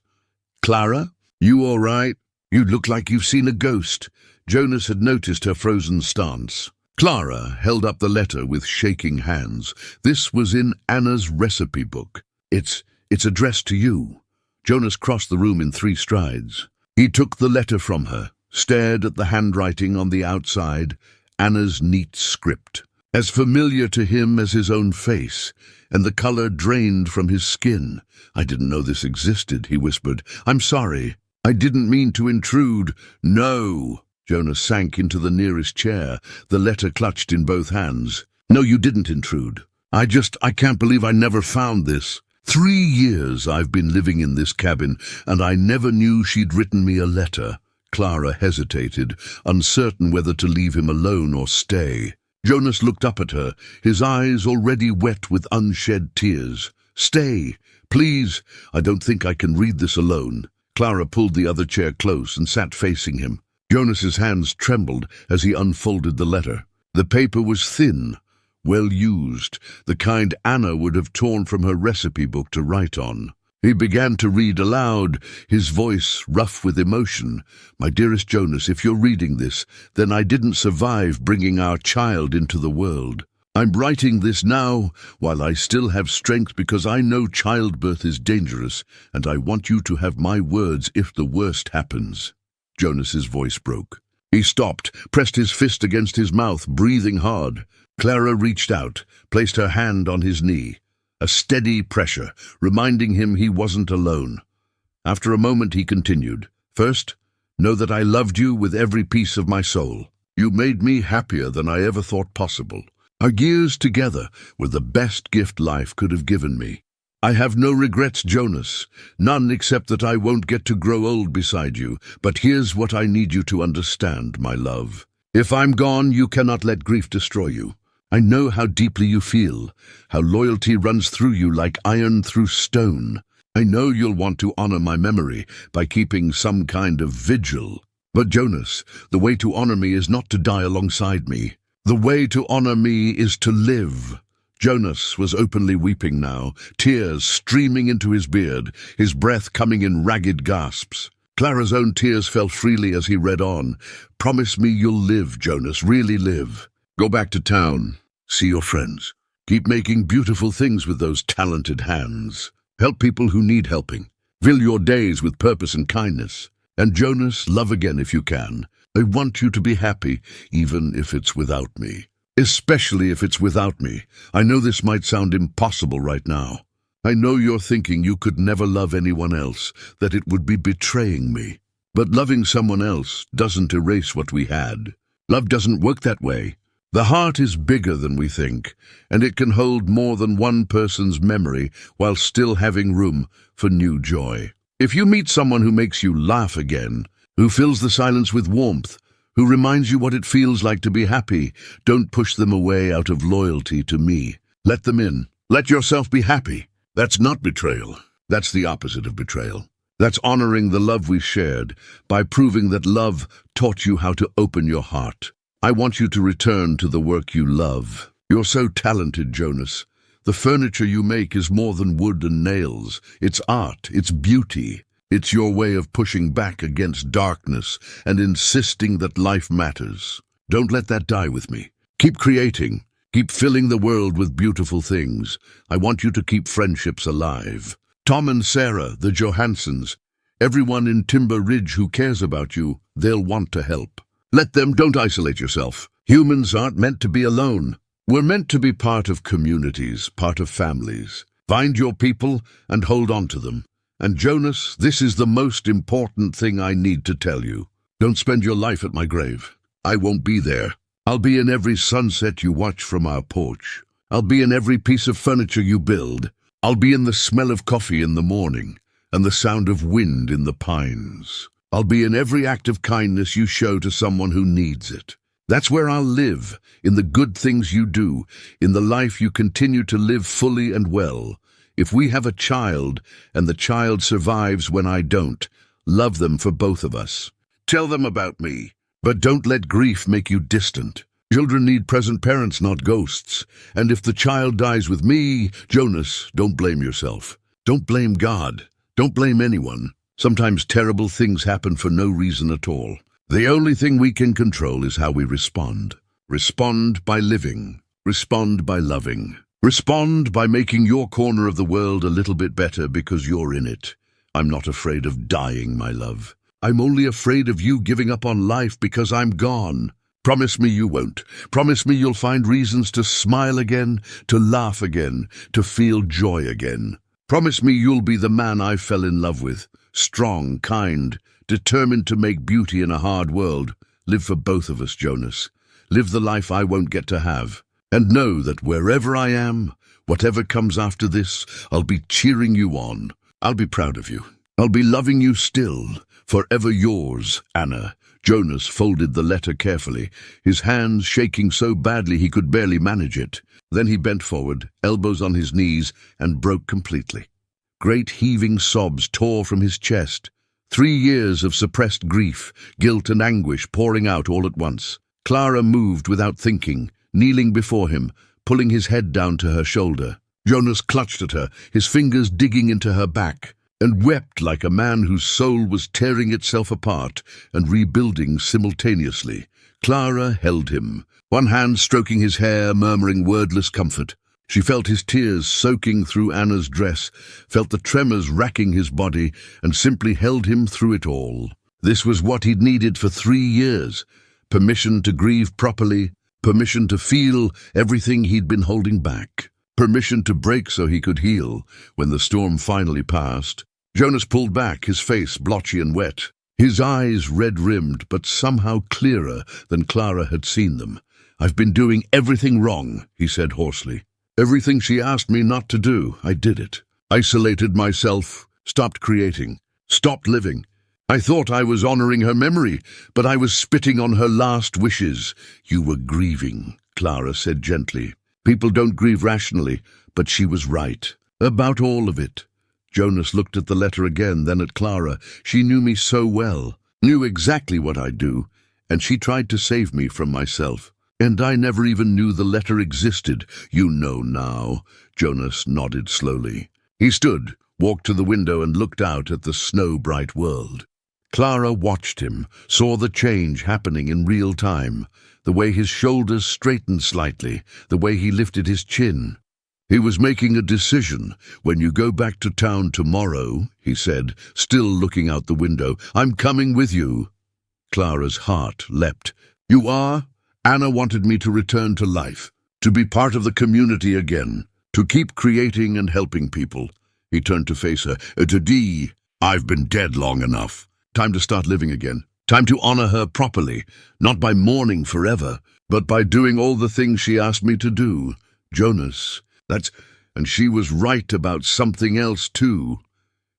"Clara, you all right? You look like you've seen a ghost." Jonas had noticed her frozen stance. Clara held up the letter with shaking hands. This was in Anna's recipe book. It's addressed to you." Jonas crossed the room in 3 strides. He took the letter from her, stared at the handwriting on the outside, Anna's neat script, as familiar to him as his own face, and the color drained from his skin. "I didn't know this existed," he whispered. "I'm sorry. I didn't mean to intrude." "No." Jonas sank into the nearest chair, the letter clutched in both hands. "No, you didn't intrude. I can't believe I never found this. 3 years I've been living in this cabin, and I never knew she'd written me a letter." Clara hesitated, uncertain whether to leave him alone or stay. Jonas looked up at her, his eyes already wet with unshed tears. "Stay, please. I don't think I can read this alone." Clara pulled the other chair close and sat facing him. Jonas's hands trembled as he unfolded the letter. The paper was thin, well used, the kind Anna would have torn from her recipe book to write on. He began to read aloud, his voice rough with emotion. "My dearest Jonas, if you're reading this, then I didn't survive bringing our child into the world. I'm writing this now while I still have strength because I know childbirth is dangerous, and I want you to have my words if the worst happens." Jonas's voice broke. He stopped, pressed his fist against his mouth, breathing hard. Clara reached out, placed her hand on his knee. A steady pressure, reminding him he wasn't alone. After a moment he continued, "First, know that I loved you with every piece of my soul. You made me happier than I ever thought possible. Our years together were the best gift life could have given me. I have no regrets, Jonas, none except that I won't get to grow old beside you, but here's what I need you to understand, my love. If I'm gone, you cannot let grief destroy you. I know how deeply you feel, how loyalty runs through you like iron through stone. I know you'll want to honor my memory by keeping some kind of vigil. But Jonas, the way to honor me is not to die alongside me. The way to honor me is to live, Jonas was openly weeping now, tears streaming into his beard, his breath coming in ragged gasps. Clara's own tears fell freely as he read on. "Promise me you'll live, Jonas, really live. Go back to town. See your friends. Keep making beautiful things with those talented hands. Help people who need helping. Fill your days with purpose and kindness. And Jonas, love again if you can. I want you to be happy, even if it's without me. Especially if it's without me. I know this might sound impossible right now. I know you're thinking you could never love anyone else, that it would be betraying me. But loving someone else doesn't erase what we had. Love doesn't work that way. The heart is bigger than we think, and it can hold more than one person's memory while still having room for new joy. If you meet someone who makes you laugh again, who fills the silence with warmth, who reminds you what it feels like to be happy, don't push them away out of loyalty to me. Let them in. Let yourself be happy. That's not betrayal. That's the opposite of betrayal. That's honoring the love we shared by proving that love taught you how to open your heart. I want you to return to the work you love. You're so talented, Jonas. The furniture you make is more than wood and nails. It's art. It's beauty. It's your way of pushing back against darkness and insisting that life matters. Don't let that die with me. Keep creating. Keep filling the world with beautiful things. I want you to keep friendships alive. Tom and Sarah, the Johansons, everyone in Timber Ridge who cares about you, they'll want to help. Let them. Don't isolate yourself. Humans aren't meant to be alone. We're meant to be part of communities, part of families. Find your people and hold on to them. And Jonas, this is the most important thing I need to tell you. Don't spend your life at my grave. I won't be there. I'll be in every sunset you watch from our porch. I'll be in every piece of furniture you build. I'll be in the smell of coffee in the morning and the sound of wind in the pines. I'll be in every act of kindness you show to someone who needs it. That's where I'll live, in the good things you do, in the life you continue to live fully and well. If we have a child, and the child survives when I don't, love them for both of us. Tell them about me, but don't let grief make you distant. Children need present parents, not ghosts. And if the child dies with me, Jonas, don't blame yourself. Don't blame God. Don't blame anyone. Sometimes terrible things happen for no reason at all. The only thing we can control is how we respond. Respond by living. Respond by loving. Respond by making your corner of the world a little bit better because you're in it. I'm not afraid of dying, my love. I'm only afraid of you giving up on life because I'm gone. Promise me you won't. Promise me you'll find reasons to smile again, to laugh again, to feel joy again. Promise me you'll be the man I fell in love with. Strong, kind, determined to make beauty in a hard world. Live for both of us, Jonas. Live the life I won't get to have. And know that wherever I am, whatever comes after this, I'll be cheering you on. I'll be proud of you. I'll be loving you still. Forever yours, Anna. Jonas folded the letter carefully, his hands shaking so badly he could barely manage it. Then he bent forward, elbows on his knees, and broke completely. Great heaving sobs tore from his chest. 3 years of suppressed grief, guilt and anguish pouring out all at once. Clara moved without thinking, kneeling before him, pulling his head down to her shoulder. Jonas clutched at her, his fingers digging into her back, and wept like a man whose soul was tearing itself apart and rebuilding simultaneously. Clara held him, one hand stroking his hair, murmuring wordless comfort. She felt his tears soaking through Anna's dress, felt the tremors racking his body, and simply held him through it all. This was what he'd needed for 3 years. Permission to grieve properly, permission to feel everything he'd been holding back, permission to break so he could heal. When the storm finally passed, Jonas pulled back, his face blotchy and wet, his eyes red-rimmed but somehow clearer than Clara had seen them. "I've been doing everything wrong," he said hoarsely. "Everything she asked me not to do, I did it. Isolated myself, stopped creating, stopped living. I thought I was honoring her memory, but I was spitting on her last wishes." "You were grieving," Clara said gently. "People don't grieve rationally, but she was right. About all of it." Jonas looked at the letter again, then at Clara. She knew me so well, knew exactly what I'd do, and she tried to save me from myself. And I never even knew the letter existed. You know now. Jonas nodded slowly. He stood, walked to the window and looked out at the snow-bright world. Clara watched him, saw the change happening in real time, the way his shoulders straightened slightly, the way he lifted his chin. He was making a decision. When you go back to town tomorrow, he said, still looking out the window, I'm coming with you. Clara's heart leapt. You are? Anna wanted me to return to life, to be part of the community again, to keep creating and helping people. He turned to face her. Today, I've been dead long enough. Time to start living again. Time to honor her properly, not by mourning forever, but by doing all the things she asked me to do. Jonas, and she was right about something else too.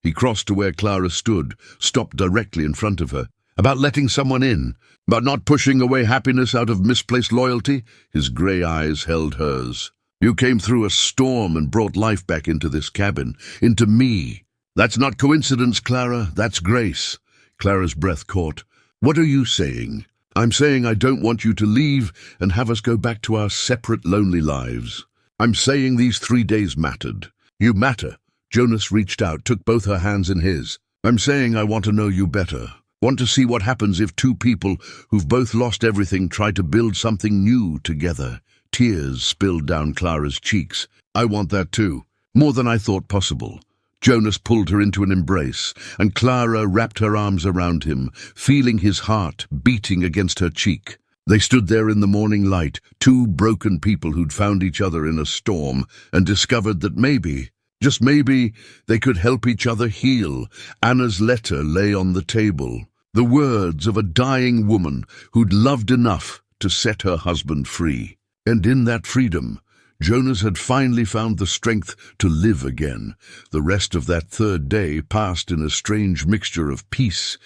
He crossed to where Clara stood, stopped directly in front of her. About letting someone in, about not pushing away happiness out of misplaced loyalty. His grey eyes held hers. You came through a storm and brought life back into this cabin, into me. That's not coincidence, Clara, that's grace. Clara's breath caught. What are you saying? I'm saying I don't want you to leave and have us go back to our separate lonely lives. I'm saying these 3 days mattered. You matter. Jonas reached out, took both her hands in his. I'm saying I want to know you better. Want to see what happens if two people who've both lost everything try to build something new together. Tears spilled down Clara's cheeks. I want that too. More than I thought possible. Jonas pulled her into an embrace, and Clara wrapped her arms around him, feeling his heart beating against her cheek. They stood there in the morning light, two broken people who'd found each other in a storm, and discovered that maybe, just maybe, they could help each other heal. Anna's letter lay on the table, the words of a dying woman who'd loved enough to set her husband free. And in that freedom, Jonas had finally found the strength to live again. The rest of that third day passed in a strange mixture of peace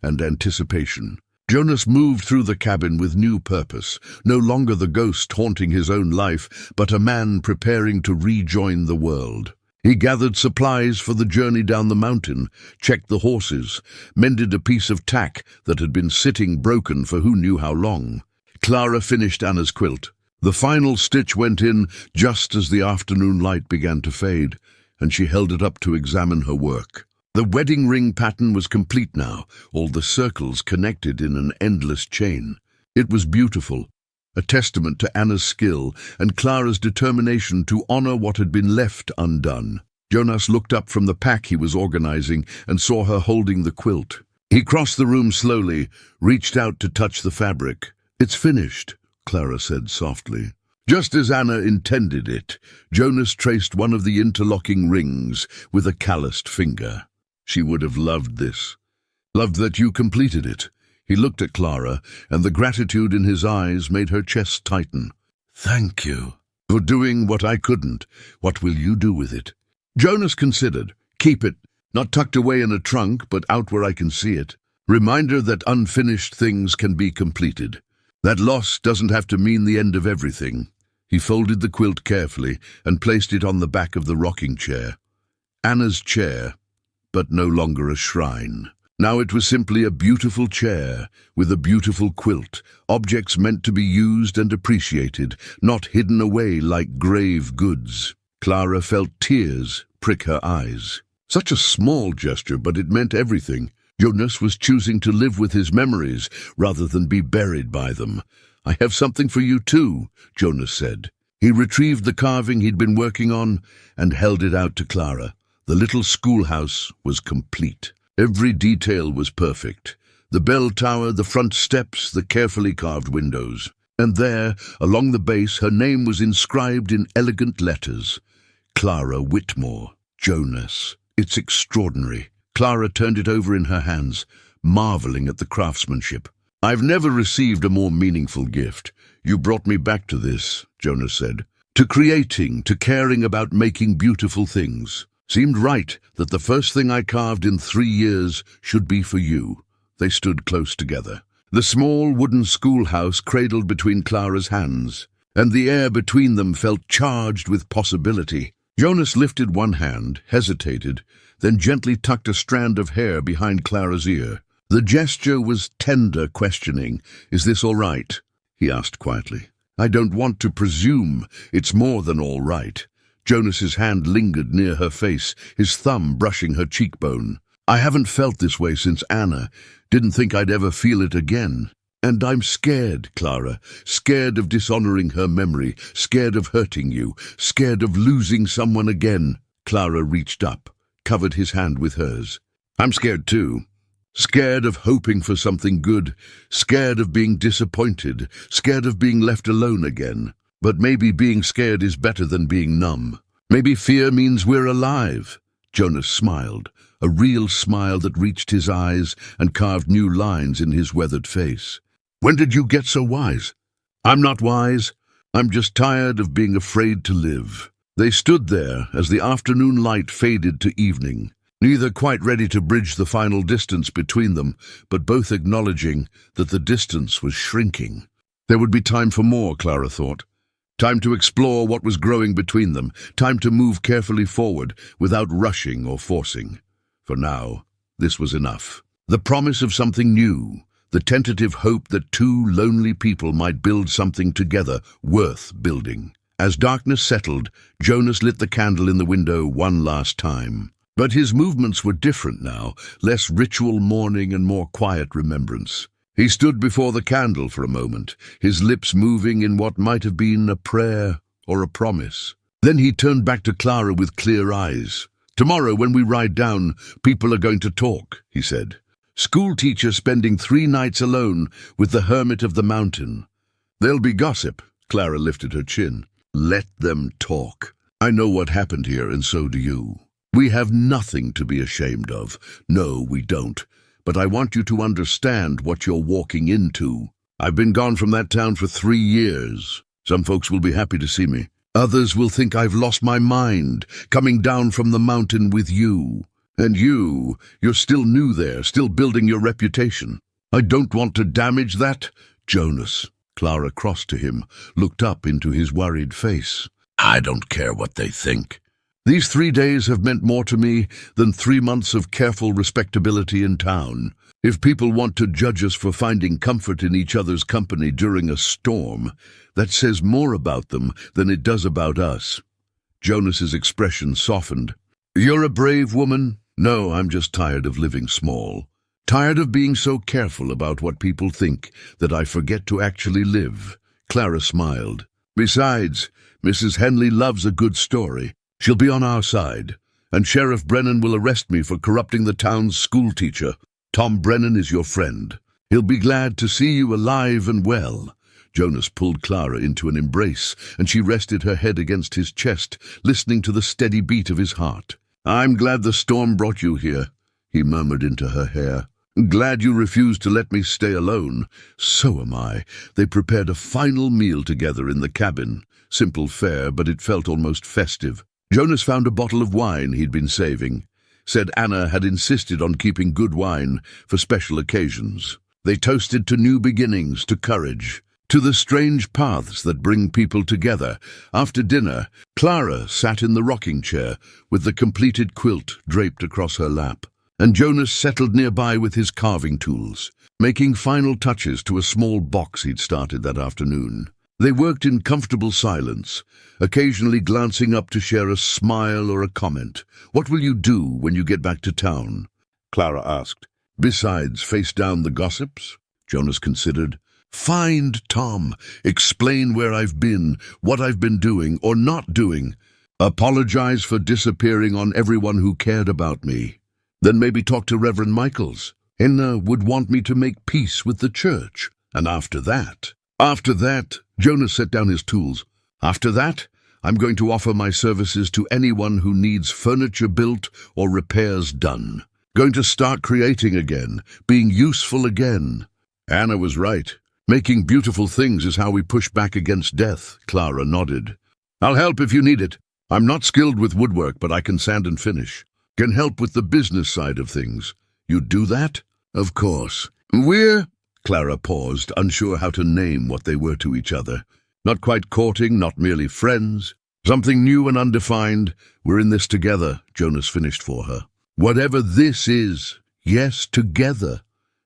and anticipation. Jonas moved through the cabin with new purpose, no longer the ghost haunting his own life, but a man preparing to rejoin the world. He gathered supplies for the journey down the mountain, checked the horses, mended a piece of tack that had been sitting broken for who knew how long. Clara finished Anna's quilt. The final stitch went in just as the afternoon light began to fade, and she held it up to examine her work. The wedding ring pattern was complete now, all the circles connected in an endless chain. It was beautiful, a testament to Anna's skill and Clara's determination to honor what had been left undone. Jonas looked up from the pack he was organizing and saw her holding the quilt. He crossed the room slowly, reached out to touch the fabric. It's finished, Clara said softly. Just as Anna intended it, Jonas traced one of the interlocking rings with a calloused finger. She would have loved this. Loved that you completed it. He looked at Clara, and the gratitude in his eyes made her chest tighten. Thank you for doing what I couldn't. What will you do with it? Jonas considered. Keep it, not tucked away in a trunk, but out where I can see it. Reminder that unfinished things can be completed. That loss doesn't have to mean the end of everything. He folded the quilt carefully and placed it on the back of the rocking chair. Anna's chair, but no longer a shrine. Now it was simply a beautiful chair with a beautiful quilt, objects meant to be used and appreciated, not hidden away like grave goods. Clara felt tears prick her eyes. Such a small gesture, but it meant everything. Jonas was choosing to live with his memories rather than be buried by them. I have something for you too, Jonas said. He retrieved the carving he'd been working on and held it out to Clara. The little schoolhouse was complete. Every detail was perfect. The bell tower, the front steps, the carefully carved windows. And there, along the base, her name was inscribed in elegant letters. Clara Whitmore, Jonas. It's extraordinary. Clara turned it over in her hands, marveling at the craftsmanship. I've never received a more meaningful gift. You brought me back to this, Jonas said. To creating, to caring about making beautiful things. Seemed right that the first thing I carved in 3 years should be for you. They stood close together. The small wooden schoolhouse cradled between Clara's hands, and the air between them felt charged with possibility. Jonas lifted one hand, hesitated, then gently tucked a strand of hair behind Clara's ear. The gesture was tender questioning. Is this all right? He asked quietly. I don't want to presume. It's more than all right. Jonas's hand lingered near her face, his thumb brushing her cheekbone. I haven't felt this way since Anna. Didn't think I'd ever feel it again. And I'm scared, Clara. Scared of dishonoring her memory. Scared of hurting you. Scared of losing someone again. Clara reached up, covered his hand with hers. I'm scared too. Scared of hoping for something good. Scared of being disappointed. Scared of being left alone again. But maybe being scared is better than being numb. Maybe fear means we're alive. Jonas smiled, a real smile that reached his eyes and carved new lines in his weathered face. When did you get so wise? I'm not wise. I'm just tired of being afraid to live. They stood there as the afternoon light faded to evening, neither quite ready to bridge the final distance between them, but both acknowledging that the distance was shrinking. There would be time for more, Clara thought. Time to explore what was growing between them, time to move carefully forward without rushing or forcing. For now, this was enough. The promise of something new, the tentative hope that two lonely people might build something together worth building. As darkness settled, Jonas lit the candle in the window one last time. But his movements were different now, less ritual mourning and more quiet remembrance. He stood before the candle for a moment, his lips moving in what might have been a prayer or a promise. Then he turned back to Clara with clear eyes. Tomorrow, when we ride down, people are going to talk, he said. School teacher spending 3 nights alone with the hermit of the mountain. There'll be gossip. Clara lifted her chin. Let them talk. I know what happened here, and so do you. We have nothing to be ashamed of. No, we don't. But I want you to understand what you're walking into. I've been gone from that town for 3 years. Some folks will be happy to see me. Others will think I've lost my mind, coming down from the mountain with you. And you're still new there, still building your reputation. I don't want to damage that, Jonas. Clara crossed to him, looked up into his worried face. I don't care what they think. These 3 days have meant more to me than 3 months of careful respectability in town. If people want to judge us for finding comfort in each other's company during a storm, that says more about them than it does about us. Jonas's expression softened. You're a brave woman. No, I'm just tired of living small. Tired of being so careful about what people think that I forget to actually live. Clara smiled. Besides, Mrs. Henley loves a good story. She'll be on our side, and Sheriff Brennan will arrest me for corrupting the town's schoolteacher. Tom Brennan is your friend. He'll be glad to see you alive and well. Jonas pulled Clara into an embrace, and she rested her head against his chest, listening to the steady beat of his heart. I'm glad the storm brought you here, he murmured into her hair. Glad you refused to let me stay alone. So am I. They prepared a final meal together in the cabin. Simple fare, but it felt almost festive. Jonas found a bottle of wine he'd been saving. Said Anna had insisted on keeping good wine for special occasions. They toasted to new beginnings, to courage, to the strange paths that bring people together. After dinner, Clara sat in the rocking chair with the completed quilt draped across her lap, and Jonas settled nearby with his carving tools, making final touches to a small box he'd started that afternoon. They worked in comfortable silence, occasionally glancing up to share a smile or a comment. What will you do when you get back to town? Clara asked. Besides, face down the gossips? Jonas considered. Find Tom. Explain where I've been, what I've been doing or not doing. Apologize for disappearing on everyone who cared about me. Then maybe talk to Reverend Michaels. Henna would want me to make peace with the church. And after that, Jonas set down his tools. After that, I'm going to offer my services to anyone who needs furniture built or repairs done. Going to start creating again, being useful again. Anna was right. Making beautiful things is how we push back against death, Clara nodded. I'll help if you need it. I'm not skilled with woodwork, but I can sand and finish. Can help with the business side of things. You do that? Of course. Clara paused, unsure how to name what they were to each other. Not quite courting, not merely friends. Something new and undefined. We're in this together, Jonas finished for her. Whatever this is, yes, together.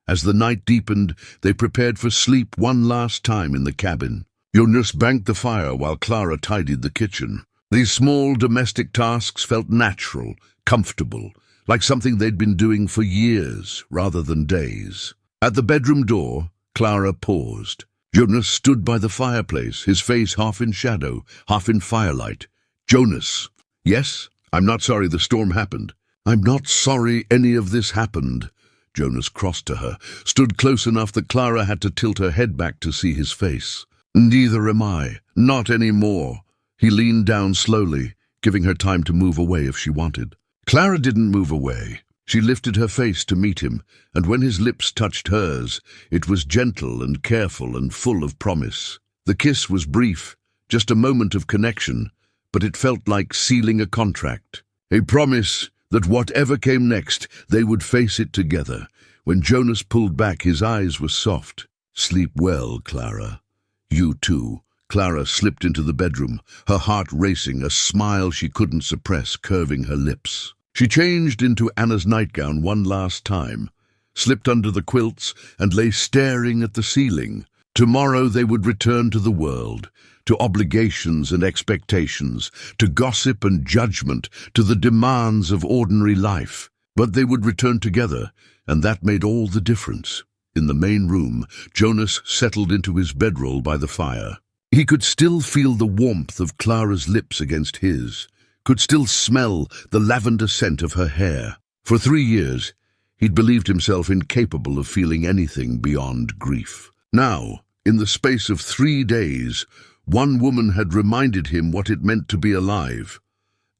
As the night deepened, they prepared for sleep one last time in the cabin. Jonas banked the fire while Clara tidied the kitchen. These small domestic tasks felt natural, comfortable, like something they'd been doing for years rather than days. At the bedroom door, Clara paused. Jonas stood by the fireplace, his face half in shadow, half in firelight. Jonas. Yes, I'm not sorry the storm happened. I'm not sorry any of this happened. Jonas crossed to her, stood close enough that Clara had to tilt her head back to see his face. Neither am I. Not anymore. He leaned down slowly, giving her time to move away if she wanted. Clara didn't move away. She lifted her face to meet him, and when his lips touched hers, it was gentle and careful and full of promise. The kiss was brief, just a moment of connection, but it felt like sealing a contract. A promise that whatever came next, they would face it together. When Jonas pulled back, his eyes were soft. Sleep well, Clara. You too. Clara slipped into the bedroom, her heart racing, a smile she couldn't suppress curving her lips. She changed into Anna's nightgown one last time, slipped under the quilts, and lay staring at the ceiling. Tomorrow they would return to the world, to obligations and expectations, to gossip and judgment, to the demands of ordinary life. But they would return together, and that made all the difference. In the main room, Jonas settled into his bedroll by the fire. He could still feel the warmth of Clara's lips against his, could still smell the lavender scent of her hair. For 3 years, he'd believed himself incapable of feeling anything beyond grief. Now, in the space of 3 days, one woman had reminded him what it meant to be alive.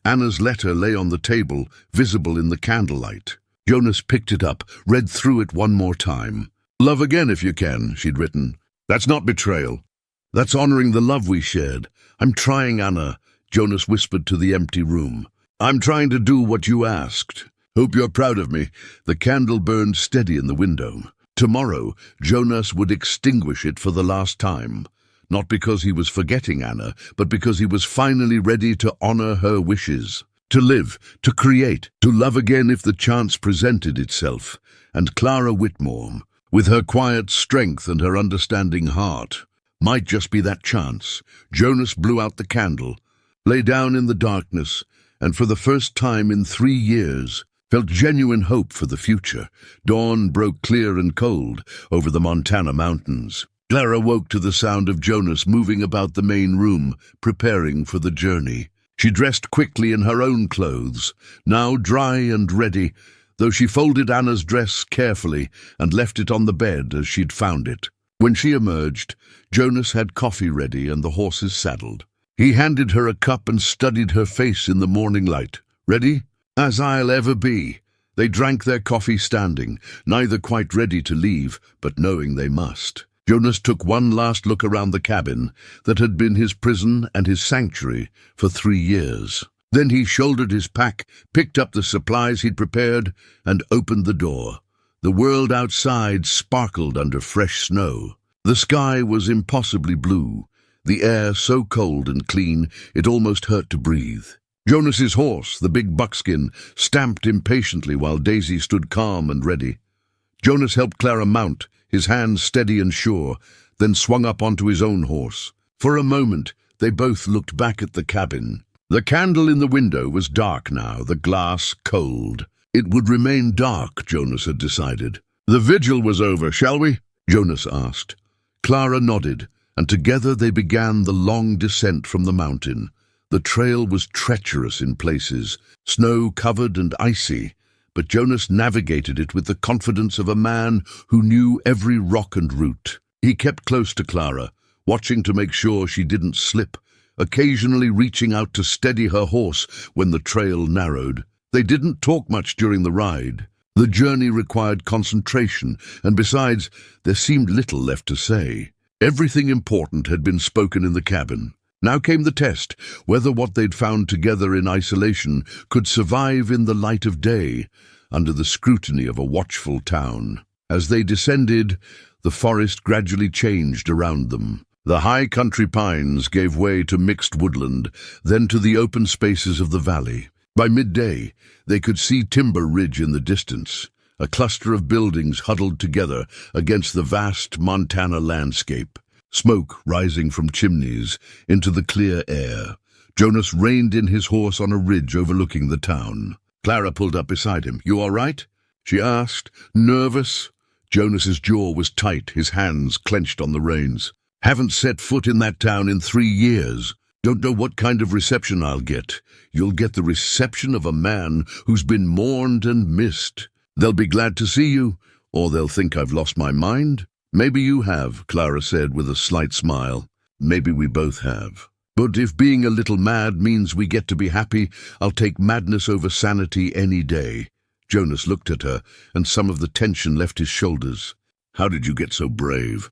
Anna's letter lay on the table, visible in the candlelight. Jonas picked it up, read through it one more time. "Love again if you can," she'd written. "That's not betrayal. That's honoring the love we shared. I'm trying, Anna," Jonas whispered to the empty room. "I'm trying to do what you asked. Hope you're proud of me." The candle burned steady in the window. Tomorrow, Jonas would extinguish it for the last time. Not because he was forgetting Anna, but because he was finally ready to honor her wishes. To live, to create, to love again if the chance presented itself. And Clara Whitmore, with her quiet strength and her understanding heart, might just be that chance. Jonas blew out the candle, lay down in the darkness, and for the first time in 3 years, felt genuine hope for the future. Dawn broke clear and cold over the Montana mountains. Clara woke to the sound of Jonas moving about the main room, preparing for the journey. She dressed quickly in her own clothes, now dry and ready, though she folded Anna's dress carefully and left it on the bed as she'd found it. When she emerged, Jonas had coffee ready and the horses saddled. He handed her a cup and studied her face in the morning light. "Ready?" "As I'll ever be." They drank their coffee standing, neither quite ready to leave, but knowing they must. Jonas took one last look around the cabin that had been his prison and his sanctuary for 3 years. Then he shouldered his pack, picked up the supplies he'd prepared, and opened the door. The world outside sparkled under fresh snow. The sky was impossibly blue, the air so cold and clean it almost hurt to breathe. Jonas's horse, the big buckskin, stamped impatiently while Daisy stood calm and ready. Jonas helped Clara mount, his hands steady and sure, then swung up onto his own horse. For a moment, they both looked back at the cabin. The candle in the window was dark now, the glass cold. It would remain dark, Jonas had decided. "The vigil was over, shall we?" Jonas asked. Clara nodded, and together they began the long descent from the mountain. The trail was treacherous in places, snow-covered and icy, but Jonas navigated it with the confidence of a man who knew every rock and route. He kept close to Clara, watching to make sure she didn't slip, occasionally reaching out to steady her horse when the trail narrowed. They didn't talk much during the ride. The journey required concentration, and besides, there seemed little left to say. Everything important had been spoken in the cabin. Now came the test, whether what they'd found together in isolation could survive in the light of day, under the scrutiny of a watchful town. As they descended, the forest gradually changed around them. The high country pines gave way to mixed woodland, then to the open spaces of the valley. By midday, they could see Timber Ridge in the distance, a cluster of buildings huddled together against the vast Montana landscape. smoke rising from chimneys into the clear air. Jonas reined in his horse on a ridge overlooking the town. Clara pulled up beside him. "You all right?" she asked, nervous. Jonas's jaw was tight, his hands clenched on the reins. "Haven't set foot in that town in 3 years. Don't know what kind of reception I'll get. You'll get the reception of a man who's been mourned and missed. They'll be glad to see you, or they'll think I've lost my mind." "Maybe you have," Clara said with a slight smile. "Maybe we both have. But if being a little mad means we get to be happy, I'll take madness over sanity any day." Jonas looked at her, and some of the tension left his shoulders. "How did you get so brave?"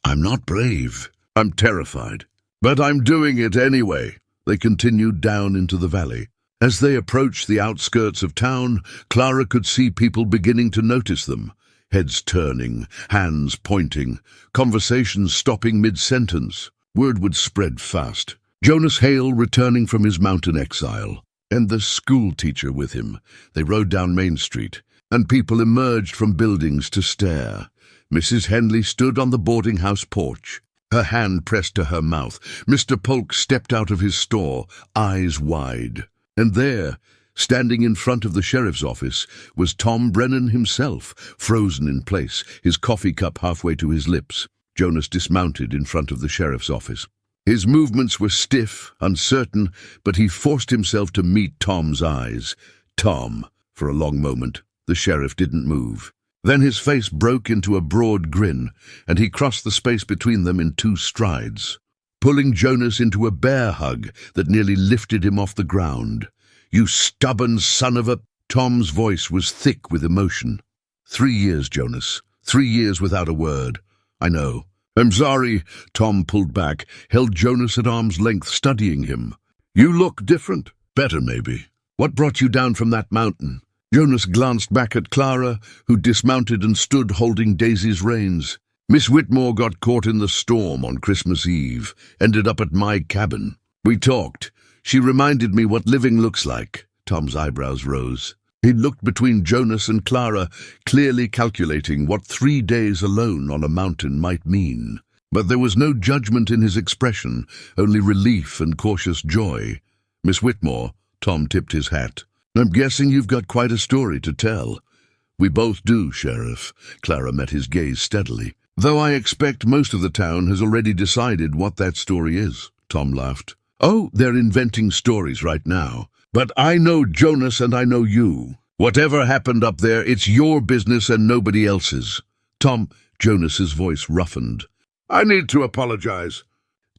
"I'm not brave. I'm terrified. But I'm doing it anyway." They continued down into the valley. As they approached the outskirts of town, Clara could see people beginning to notice them. Heads turning, hands pointing, conversations stopping mid-sentence. Word would spread fast. Jonas Hale returning from his mountain exile, and the school teacher with him. They rode down Main Street, and people emerged from buildings to stare. Mrs. Henley stood on the boarding house porch, her hand pressed to her mouth. Mr. Polk stepped out of his store, eyes wide. And there, standing in front of the sheriff's office, was Tom Brennan himself, frozen in place, his coffee cup halfway to his lips. Jonas dismounted in front of the sheriff's office. His movements were stiff, uncertain, but he forced himself to meet Tom's eyes. Tom, for a long moment. The sheriff didn't move. Then his face broke into a broad grin, and he crossed the space between them in 2 strides, pulling Jonas into a bear hug that nearly lifted him off the ground. "You stubborn son of a—" Tom's voice was thick with emotion. 3 years, Jonas. 3 years without a word. I know. "I'm sorry." Tom pulled back, held Jonas at arm's length, studying him. "You look different. Better, maybe. What brought you down from that mountain?" Jonas glanced back at Clara, who dismounted and stood holding Daisy's reins. "Miss Whitmore got caught in the storm on Christmas Eve, ended up at my cabin. We talked. She reminded me what living looks like." Tom's eyebrows rose. He looked between Jonas and Clara, clearly calculating what 3 days alone on a mountain might mean. But there was no judgment in his expression, only relief and cautious joy. "Miss Whitmore," Tom tipped his hat. "I'm guessing you've got quite a story to tell." "We both do, Sheriff." Clara met his gaze steadily. "Though I expect most of the town has already decided what that story is," Tom laughed. "Oh, they're inventing stories right now. But I know Jonas and I know you. Whatever happened up there, it's your business and nobody else's." "Tom," Jonas's voice roughened. "I need to apologize.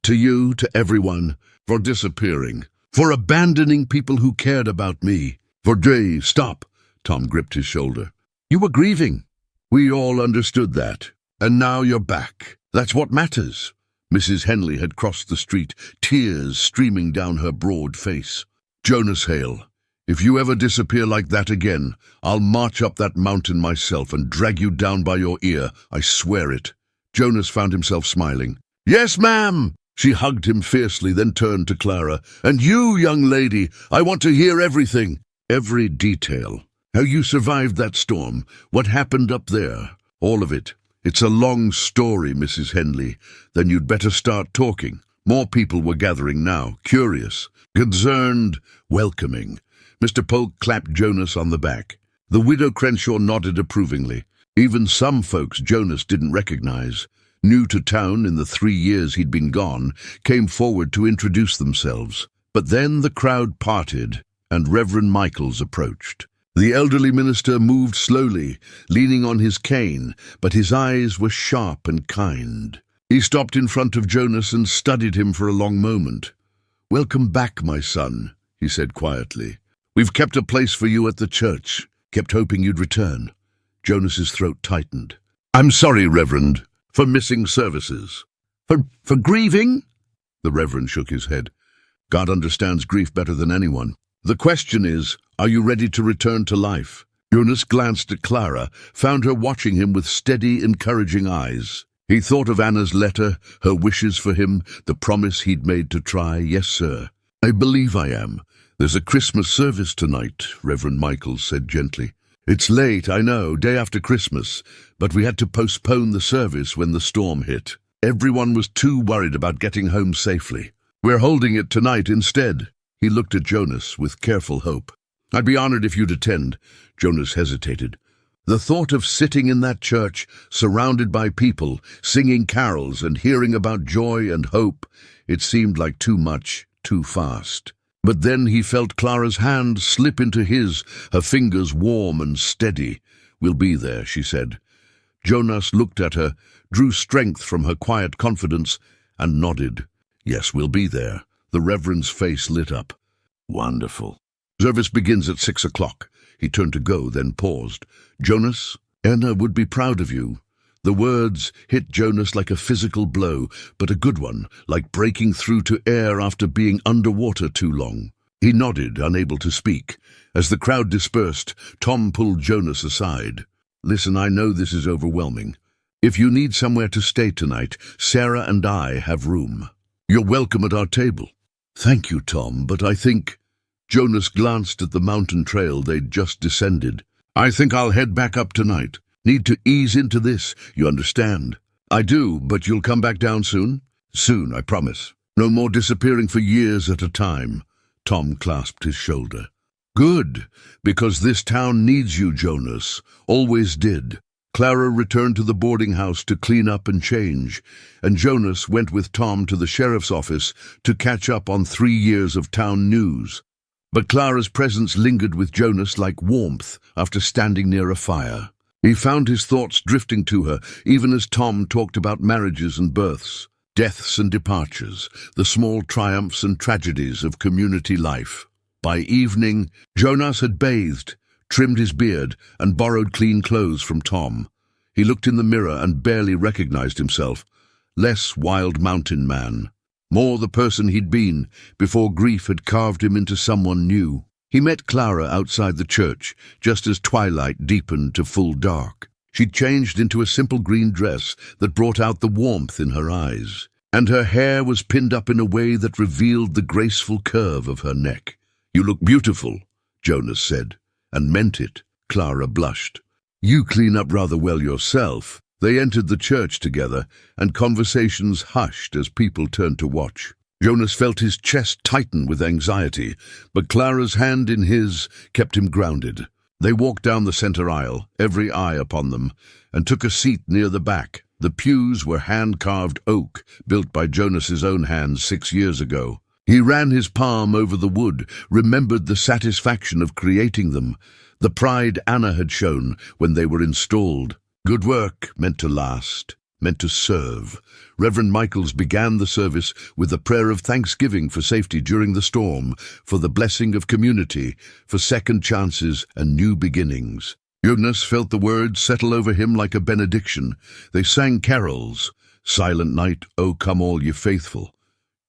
To you, to everyone, for disappearing, for abandoning people who cared about me. For days." "Stop." Tom gripped his shoulder. "You were grieving." "We all understood that. And now you're back. That's what matters." Mrs. Henley had crossed the street, tears streaming down her broad face. "Jonas Hale, if you ever disappear like that again, I'll march up that mountain myself and drag you down by your ear. I swear it." Jonas found himself smiling. "Yes, ma'am." She hugged him fiercely, then turned to Clara. "And you, young lady, I want to hear everything. Every detail. How you survived that storm. What happened up there. All of it. It's a long story, Mrs. Henley. Then you'd better start talking." More people were gathering now, curious, concerned, welcoming. Mr. Polk clapped Jonas on the back. The widow Crenshaw nodded approvingly. Even some folks Jonas didn't recognize, new to town in the 3 years he'd been gone, came forward to introduce themselves. But then the crowd parted, and Reverend Michaels approached. The elderly minister moved slowly, leaning on his cane, but his eyes were sharp and kind. He stopped in front of Jonas and studied him for a long moment. "Welcome back, my son," he said quietly. "We've kept a place for you at the church, kept hoping you'd return." Jonas's throat tightened. "I'm sorry, Reverend, for missing services." For grieving?" The Reverend shook his head. "God understands grief better than anyone. The question is, are you ready to return to life?" Jonas glanced at Clara, found her watching him with steady, encouraging eyes. He thought of Anna's letter, her wishes for him, the promise he'd made to try. "Yes, sir. I believe I am. There's a Christmas service tonight," Reverend Michaels said gently. "It's late, I know, day after Christmas, but we had to postpone the service when the storm hit." Everyone was too worried about getting home safely. "We're holding it tonight instead." He looked at Jonas with careful hope. "I'd be honored if you'd attend." Jonas hesitated. The thought of sitting in that church, surrounded by people, singing carols and hearing about joy and hope, it seemed like too much, too fast. But then he felt Clara's hand slip into his, her fingers warm and steady. "We'll be there," she said. Jonas looked at her, drew strength from her quiet confidence, and nodded. "Yes, we'll be there." The Reverend's face lit up. "Wonderful." "Service begins at 6 o'clock. He turned to go, then paused. "Jonas, Anna would be proud of you." The words hit Jonas like a physical blow, but a good one, like breaking through to air after being underwater too long. He nodded, unable to speak. As the crowd dispersed, Tom pulled Jonas aside. "Listen, I know this is overwhelming. If you need somewhere to stay tonight, Sarah and I have room. You're welcome at our table." "Thank you, Tom, but I think—" Jonas glanced at the mountain trail they'd just descended. "I think I'll head back up tonight. Need to ease into this, you understand?" "I do, but you'll come back down soon?" "Soon, I promise. No more disappearing for years at a time." Tom clasped his shoulder. "Good, because this town needs you, Jonas. Always did." Clara returned to the boarding house to clean up and change, and Jonas went with Tom to the sheriff's office to catch up on 3 years of town news. But Clara's presence lingered with Jonas like warmth after standing near a fire. He found his thoughts drifting to her, even as Tom talked about marriages and births, deaths and departures, the small triumphs and tragedies of community life. By evening, Jonas had bathed, trimmed his beard, and borrowed clean clothes from Tom. He looked in the mirror and barely recognized himself. Less wild mountain man, more the person he'd been before grief had carved him into someone new. He met Clara outside the church, just as twilight deepened to full dark. She'd changed into a simple green dress that brought out the warmth in her eyes, and her hair was pinned up in a way that revealed the graceful curve of her neck. "You look beautiful," Jonas said, and meant it. Clara blushed. "You clean up rather well yourself." They entered the church together, and conversations hushed as people turned to watch. Jonas felt his chest tighten with anxiety, but Clara's hand in his kept him grounded. They walked down the center aisle, every eye upon them, and took a seat near the back. The pews were hand-carved oak, built by Jonas's own hands 6 years ago. He ran his palm over the wood, remembered the satisfaction of creating them, the pride Anna had shown when they were installed. Good work, meant to last, meant to serve. Reverend Michaels began the service with a prayer of thanksgiving for safety during the storm, for the blessing of community, for second chances and new beginnings. Jonas felt the words settle over him like a benediction. They sang carols. "Silent night, O come all ye faithful.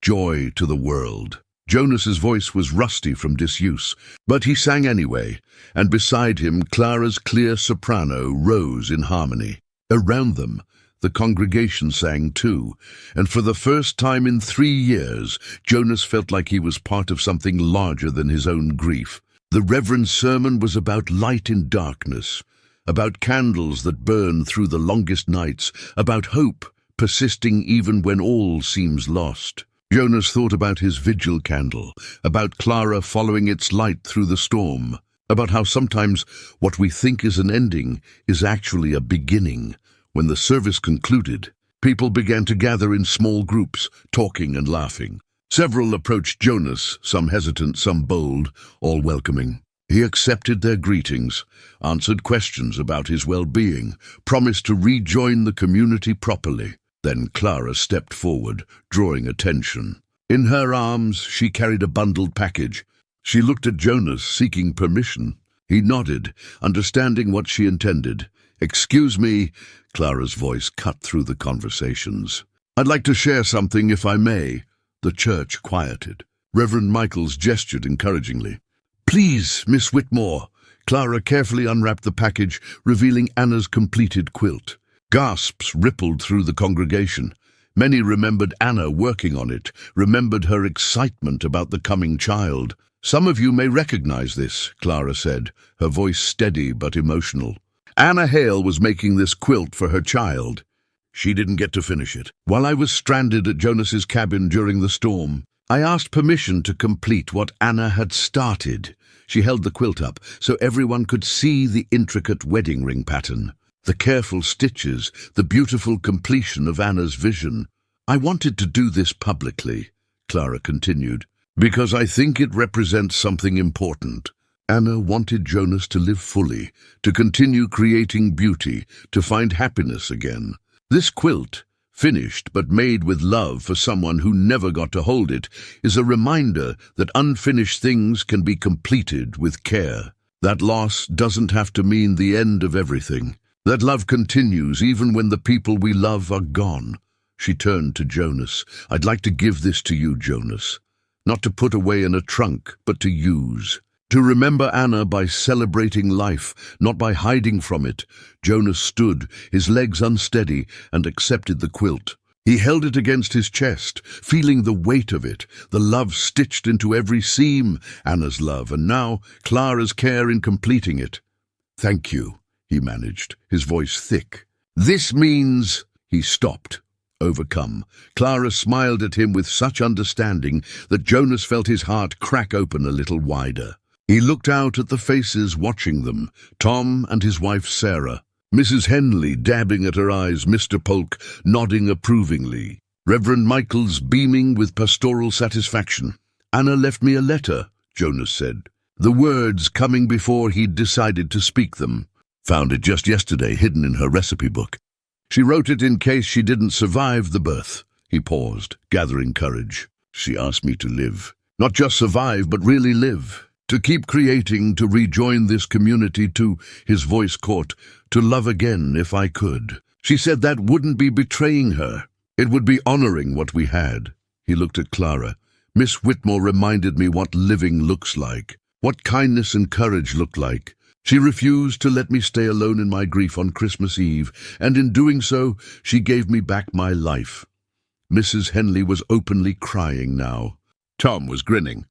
Joy to the world." Jonas's voice was rusty from disuse, but he sang anyway, and beside him Clara's clear soprano rose in harmony. Around them, the congregation sang too, and for the first time in 3 years, Jonas felt like he was part of something larger than his own grief. The Reverend's sermon was about light in darkness, about candles that burn through the longest nights, about hope persisting even when all seems lost. Jonas thought about his vigil candle, about Clara following its light through the storm, about how sometimes what we think is an ending is actually a beginning. When the service concluded, people began to gather in small groups, talking and laughing. Several approached Jonas, some hesitant, some bold, all welcoming. He accepted their greetings, answered questions about his well-being, promised to rejoin the community properly. Then Clara stepped forward, drawing attention. In her arms, she carried a bundled package. She looked at Jonas, seeking permission. He nodded, understanding what she intended. "Excuse me," Clara's voice cut through the conversations. "I'd like to share something, if I may." The church quieted. Reverend Michaels gestured encouragingly. "Please, Miss Whitmore." Clara carefully unwrapped the package, revealing Anna's completed quilt. Gasps rippled through the congregation. Many remembered Anna working on it, remembered her excitement about the coming child. "Some of you may recognize this," Clara said, her voice steady but emotional. "Anna Hale was making this quilt for her child. She didn't get to finish it. While I was stranded at Jonas's cabin during the storm, I asked permission to complete what Anna had started. She held the quilt up so everyone could see the intricate wedding ring pattern, the careful stitches, the beautiful completion of Anna's vision. I wanted to do this publicly, Clara continued, because I think it represents something important. Anna wanted Jonas to live fully, to continue creating beauty, to find happiness again. This quilt, finished but made with love for someone who never got to hold it, is a reminder that unfinished things can be completed with care. That loss doesn't have to mean the end of everything. That love continues even when the people we love are gone. She turned to Jonas. I'd like to give this to you, Jonas. Not to put away in a trunk, but to use. To remember Anna by celebrating life, not by hiding from it. Jonas stood, his legs unsteady, and accepted the quilt. He held it against his chest, feeling the weight of it, the love stitched into every seam, Anna's love, and now Clara's care in completing it. Thank you, he managed, his voice thick. This means... He stopped. Overcome, Clara smiled at him with such understanding that Jonas felt his heart crack open a little wider. He looked out at the faces watching them, Tom and his wife Sarah, Mrs. Henley dabbing at her eyes, Mr. Polk nodding approvingly, Reverend Michaels beaming with pastoral satisfaction. Anna left me a letter, Jonas said, the words coming before he'd decided to speak them. Found it just yesterday, hidden in her recipe book. She wrote it in case she didn't survive the birth. He paused, gathering courage. She asked me to live. Not just survive, but really live. To keep creating, to rejoin this community, to, his voice caught, to love again if I could. She said that wouldn't be betraying her. It would be honoring what we had. He looked at Clara. Miss Whitmore reminded me what living looks like, what kindness and courage look like. She refused to let me stay alone in my grief on Christmas Eve, and in doing so, she gave me back my life. Mrs. Henley was openly crying now. Tom was grinning.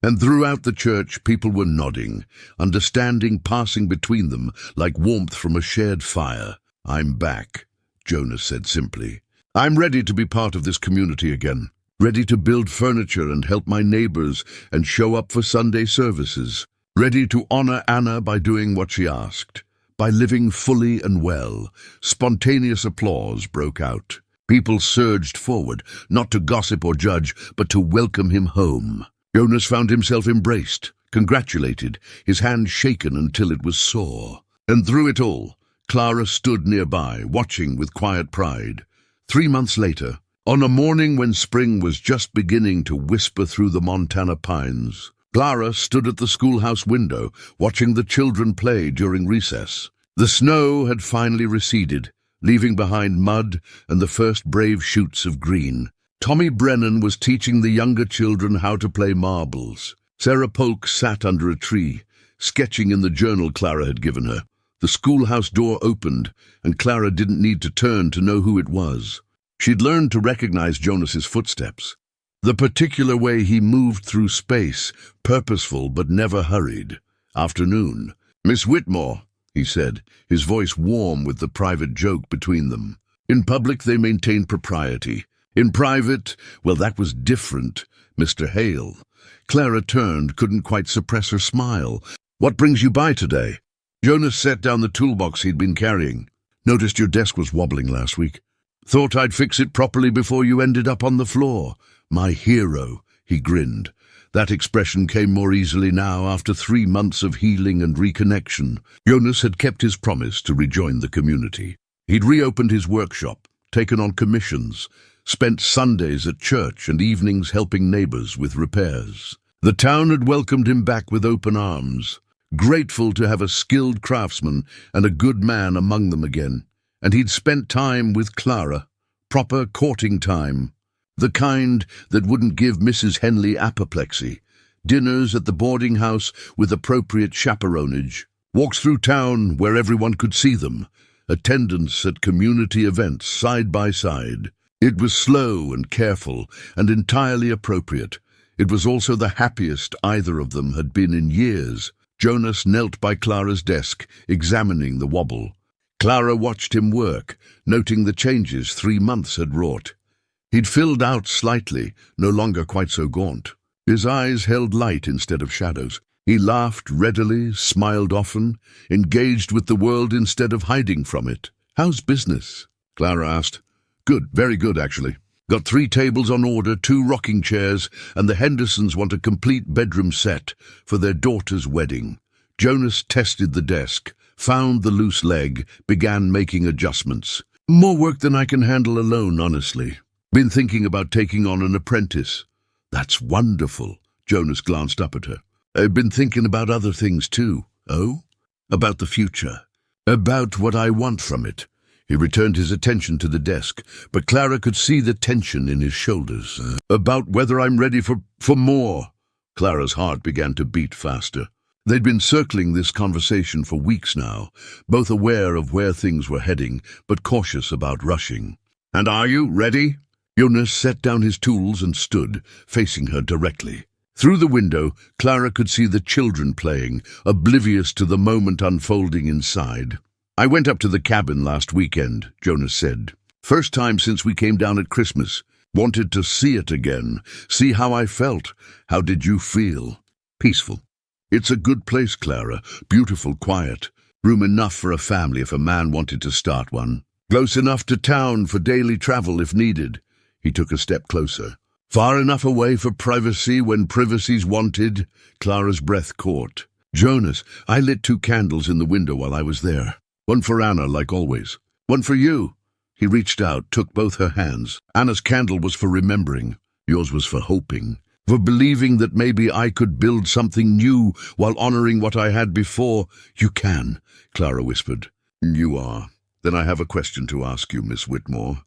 And throughout the church, people were nodding, understanding passing between them like warmth from a shared fire. I'm back, Jonas said simply. I'm ready to be part of this community again, ready to build furniture and help my neighbors and show up for Sunday services. Ready to honor Anna by doing what she asked, by living fully and well. Spontaneous applause broke out. People surged forward, not to gossip or judge, but to welcome him home. Jonas found himself embraced, congratulated, his hand shaken until it was sore. And through it all, Clara stood nearby, watching with quiet pride. 3 months later, on a morning when spring was just beginning to whisper through the Montana pines, Clara stood at the schoolhouse window, watching the children play during recess. The snow had finally receded, leaving behind mud and the first brave shoots of green. Tommy Brennan was teaching the younger children how to play marbles. Sarah Polk sat under a tree, sketching in the journal Clara had given her. The schoolhouse door opened, and Clara didn't need to turn to know who it was. She'd learned to recognize Jonas's footsteps. The particular way he moved through space, purposeful but never hurried. Afternoon. Miss Whitmore, he said, his voice warm with the private joke between them. In public they maintained propriety. In private, well, that was different. Mr. Hale. Clara turned, couldn't quite suppress her smile. What brings you by today? Jonas set down the toolbox he'd been carrying. Noticed your desk was wobbling last week. Thought I'd fix it properly before you ended up on the floor. My hero, he grinned. That expression came more easily now after 3 months of healing and reconnection. Jonas had kept his promise to rejoin the community. He'd reopened his workshop, taken on commissions, spent Sundays at church and evenings helping neighbors with repairs. The town had welcomed him back with open arms, grateful to have a skilled craftsman and a good man among them again. And he'd spent time with Clara, proper courting time. The kind that wouldn't give Mrs. Henley apoplexy, dinners at the boarding house with appropriate chaperonage, walks through town where everyone could see them, attendance at community events side by side. It was slow and careful and entirely appropriate. It was also the happiest either of them had been in years. Jonas knelt by Clara's desk, examining the wobble. Clara watched him work, noting the changes 3 months had wrought. He'd filled out slightly, no longer quite so gaunt. His eyes held light instead of shadows. He laughed readily, smiled often, engaged with the world instead of hiding from it. "How's business?" Clara asked. "Good, very good, actually. Got 3 tables on order, 2 rocking chairs, and the Hendersons want a complete bedroom set for their daughter's wedding." Jonas tested the desk, found the loose leg, began making adjustments. "More work than I can handle alone, honestly. Been thinking about taking on an apprentice." "That's wonderful." Jonas glanced up at her. "I've been thinking about other things too." "Oh?" "About the future. About what I want from it." He returned his attention to the desk, but Clara could see the tension in his shoulders. "About whether I'm ready for more." Clara's heart began to beat faster. They'd been circling this conversation for weeks now, both aware of where things were heading, but cautious about rushing. "And are you ready?" Jonas set down his tools and stood, facing her directly. Through the window, Clara could see the children playing, oblivious to the moment unfolding inside. "I went up to the cabin last weekend," Jonas said. "First time since we came down at Christmas. Wanted to see it again, see how I felt. How did you feel?" "Peaceful." "It's a good place, Clara. Beautiful, quiet. Room enough for a family if a man wanted to start one. Close enough to town for daily travel if needed." He took a step closer. "Far enough away for privacy when privacy's wanted." Clara's breath caught. "Jonas, I lit 2 candles in the window while I was there. One for Anna, like always. One for you." He reached out, took both her hands. "Anna's candle was for remembering. Yours was for hoping. For believing that maybe I could build something new while honoring what I had before." "You can," Clara whispered. "You are. Then I have a question to ask you, Miss Whitmore.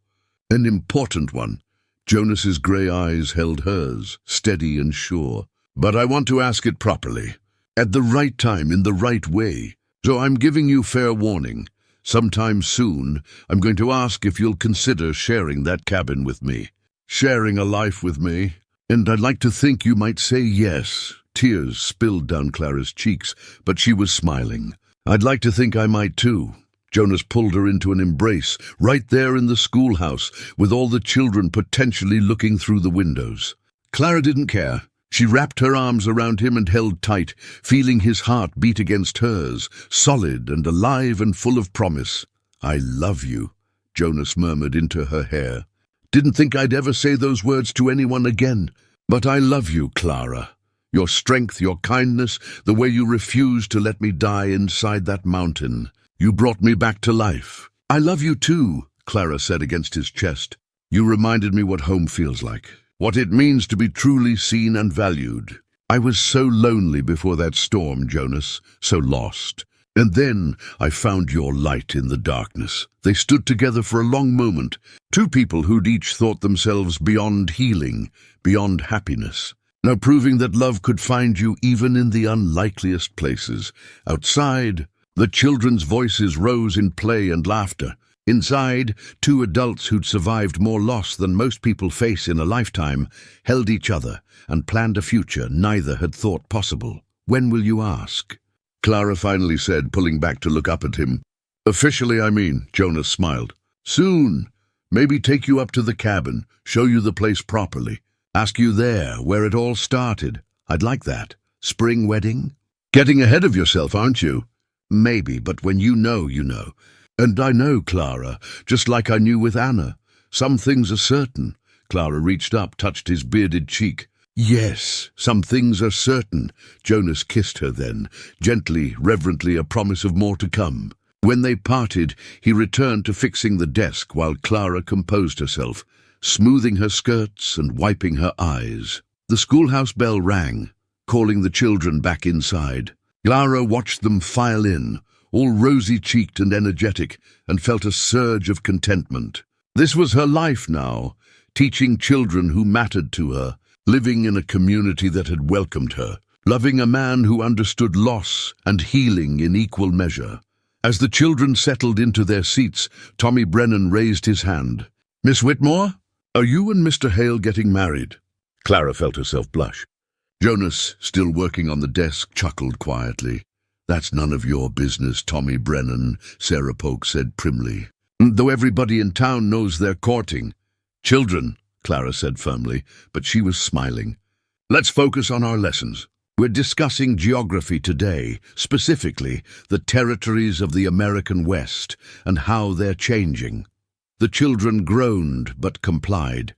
An important one." Jonas's grey eyes held hers, steady and sure. "But I want to ask it properly. At the right time, in the right way. So I'm giving you fair warning. Sometime soon, I'm going to ask if you'll consider sharing that cabin with me. Sharing a life with me. And I'd like to think you might say yes." Tears spilled down Clara's cheeks, but she was smiling. "I'd like to think I might too." Jonas pulled her into an embrace, right there in the schoolhouse, with all the children potentially looking through the windows. Clara didn't care. She wrapped her arms around him and held tight, feeling his heart beat against hers, solid and alive and full of promise. "I love you," Jonas murmured into her hair. "Didn't think I'd ever say those words to anyone again. But I love you, Clara. Your strength, your kindness, the way you refused to let me die inside that mountain. You brought me back to life." "I love you too," Clara said against his chest. "You reminded me what home feels like, what it means to be truly seen and valued. I was so lonely before that storm, Jonas, so lost. And then I found your light in the darkness." They stood together for a long moment, 2 people who'd each thought themselves beyond healing, beyond happiness. Now proving that love could find you even in the unlikeliest places. Outside, the children's voices rose in play and laughter. Inside, 2 adults who'd survived more loss than most people face in a lifetime held each other and planned a future neither had thought possible. "When will you ask?" Clara finally said, pulling back to look up at him. "Officially, I mean," Jonas smiled. "Soon. Maybe take you up to the cabin, show you the place properly. Ask you there, where it all started. I'd like that. Spring wedding?" "Getting ahead of yourself, aren't you?" "Maybe, but when you know, you know. And I know, Clara, just like I knew with Anna. Some things are certain." Clara reached up, touched his bearded cheek. "Yes, some things are certain." Jonas kissed her then, gently, reverently, a promise of more to come. When they parted, he returned to fixing the desk while Clara composed herself, smoothing her skirts and wiping her eyes. The schoolhouse bell rang, calling the children back inside. Clara watched them file in, all rosy-cheeked and energetic, and felt a surge of contentment. This was her life now, teaching children who mattered to her, living in a community that had welcomed her, loving a man who understood loss and healing in equal measure. As the children settled into their seats, Tommy Brennan raised his hand. "Miss Whitmore, are you and Mr. Hale getting married?" Clara felt herself blush. Jonas, still working on the desk, chuckled quietly. "That's none of your business, Tommy Brennan," Sarah Polk said primly. "Though everybody in town knows they're courting." "Children," Clara said firmly, but she was smiling. "Let's focus on our lessons. We're discussing geography today, specifically the territories of the American West and how they're changing." The children groaned but complied,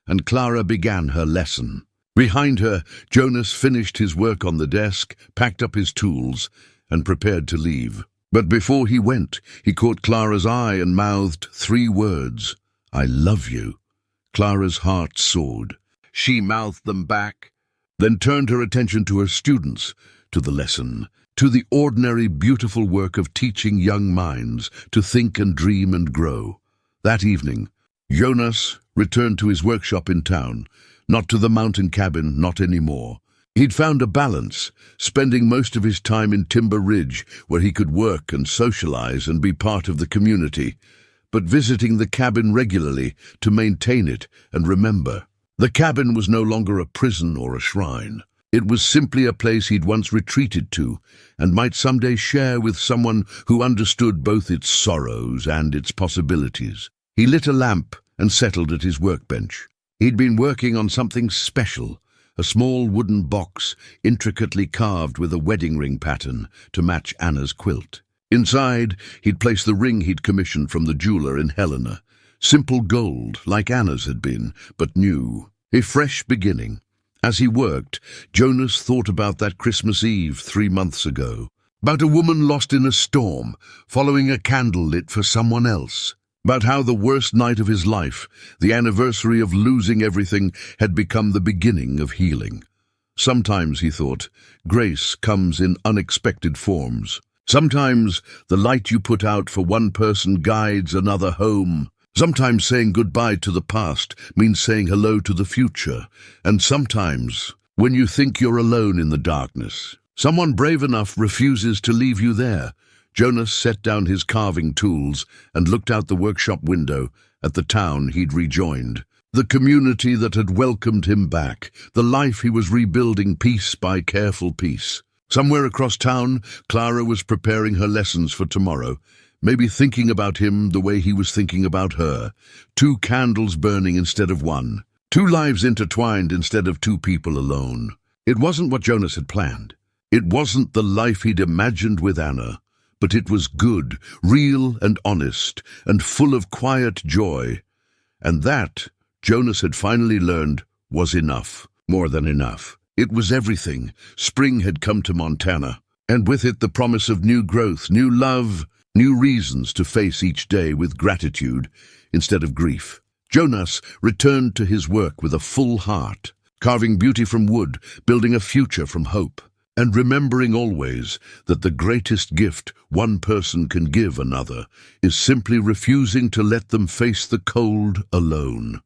and Clara began her lesson. Behind her, Jonas finished his work on the desk, packed up his tools, and prepared to leave. But before he went, he caught Clara's eye and mouthed 3 words: "I love you." Clara's heart soared. She mouthed them back, then turned her attention to her students, to the lesson, to the ordinary, beautiful work of teaching young minds to think and dream and grow. That evening, Jonas returned to his workshop in town, not to the mountain cabin, not anymore. He'd found a balance, spending most of his time in Timber Ridge, where he could work and socialize and be part of the community, but visiting the cabin regularly to maintain it and remember. The cabin was no longer a prison or a shrine. It was simply a place he'd once retreated to and might someday share with someone who understood both its sorrows and its possibilities. He lit a lamp and settled at his workbench. He'd been working on something special, a small wooden box intricately carved with a wedding ring pattern to match Anna's quilt. Inside, he'd placed the ring he'd commissioned from the jeweler in Helena. Simple gold, like Anna's had been, but new. A fresh beginning. As he worked, Jonas thought about that Christmas Eve 3 months ago. About a woman lost in a storm, following a candle lit for someone else. About how the worst night of his life, the anniversary of losing everything, had become the beginning of healing. Sometimes, he thought, grace comes in unexpected forms. Sometimes the light you put out for one person guides another home. Sometimes saying goodbye to the past means saying hello to the future. And sometimes, when you think you're alone in the darkness, someone brave enough refuses to leave you there. Jonas set down his carving tools and looked out the workshop window at the town he'd rejoined. The community that had welcomed him back, the life he was rebuilding piece by careful piece. Somewhere across town, Clara was preparing her lessons for tomorrow. Maybe thinking about him the way he was thinking about her. 2 candles burning instead of 1. 2 lives intertwined instead of 2 people alone. It wasn't what Jonas had planned. It wasn't the life he'd imagined with Anna. But it was good, real and honest, and full of quiet joy. And that, Jonas had finally learned, was enough. More than enough. It was everything. Spring had come to Montana, and with it the promise of new growth, new love, new reasons to face each day with gratitude instead of grief. Jonas returned to his work with a full heart, carving beauty from wood, building a future from hope, and remembering always that the greatest gift one person can give another is simply refusing to let them face the cold alone.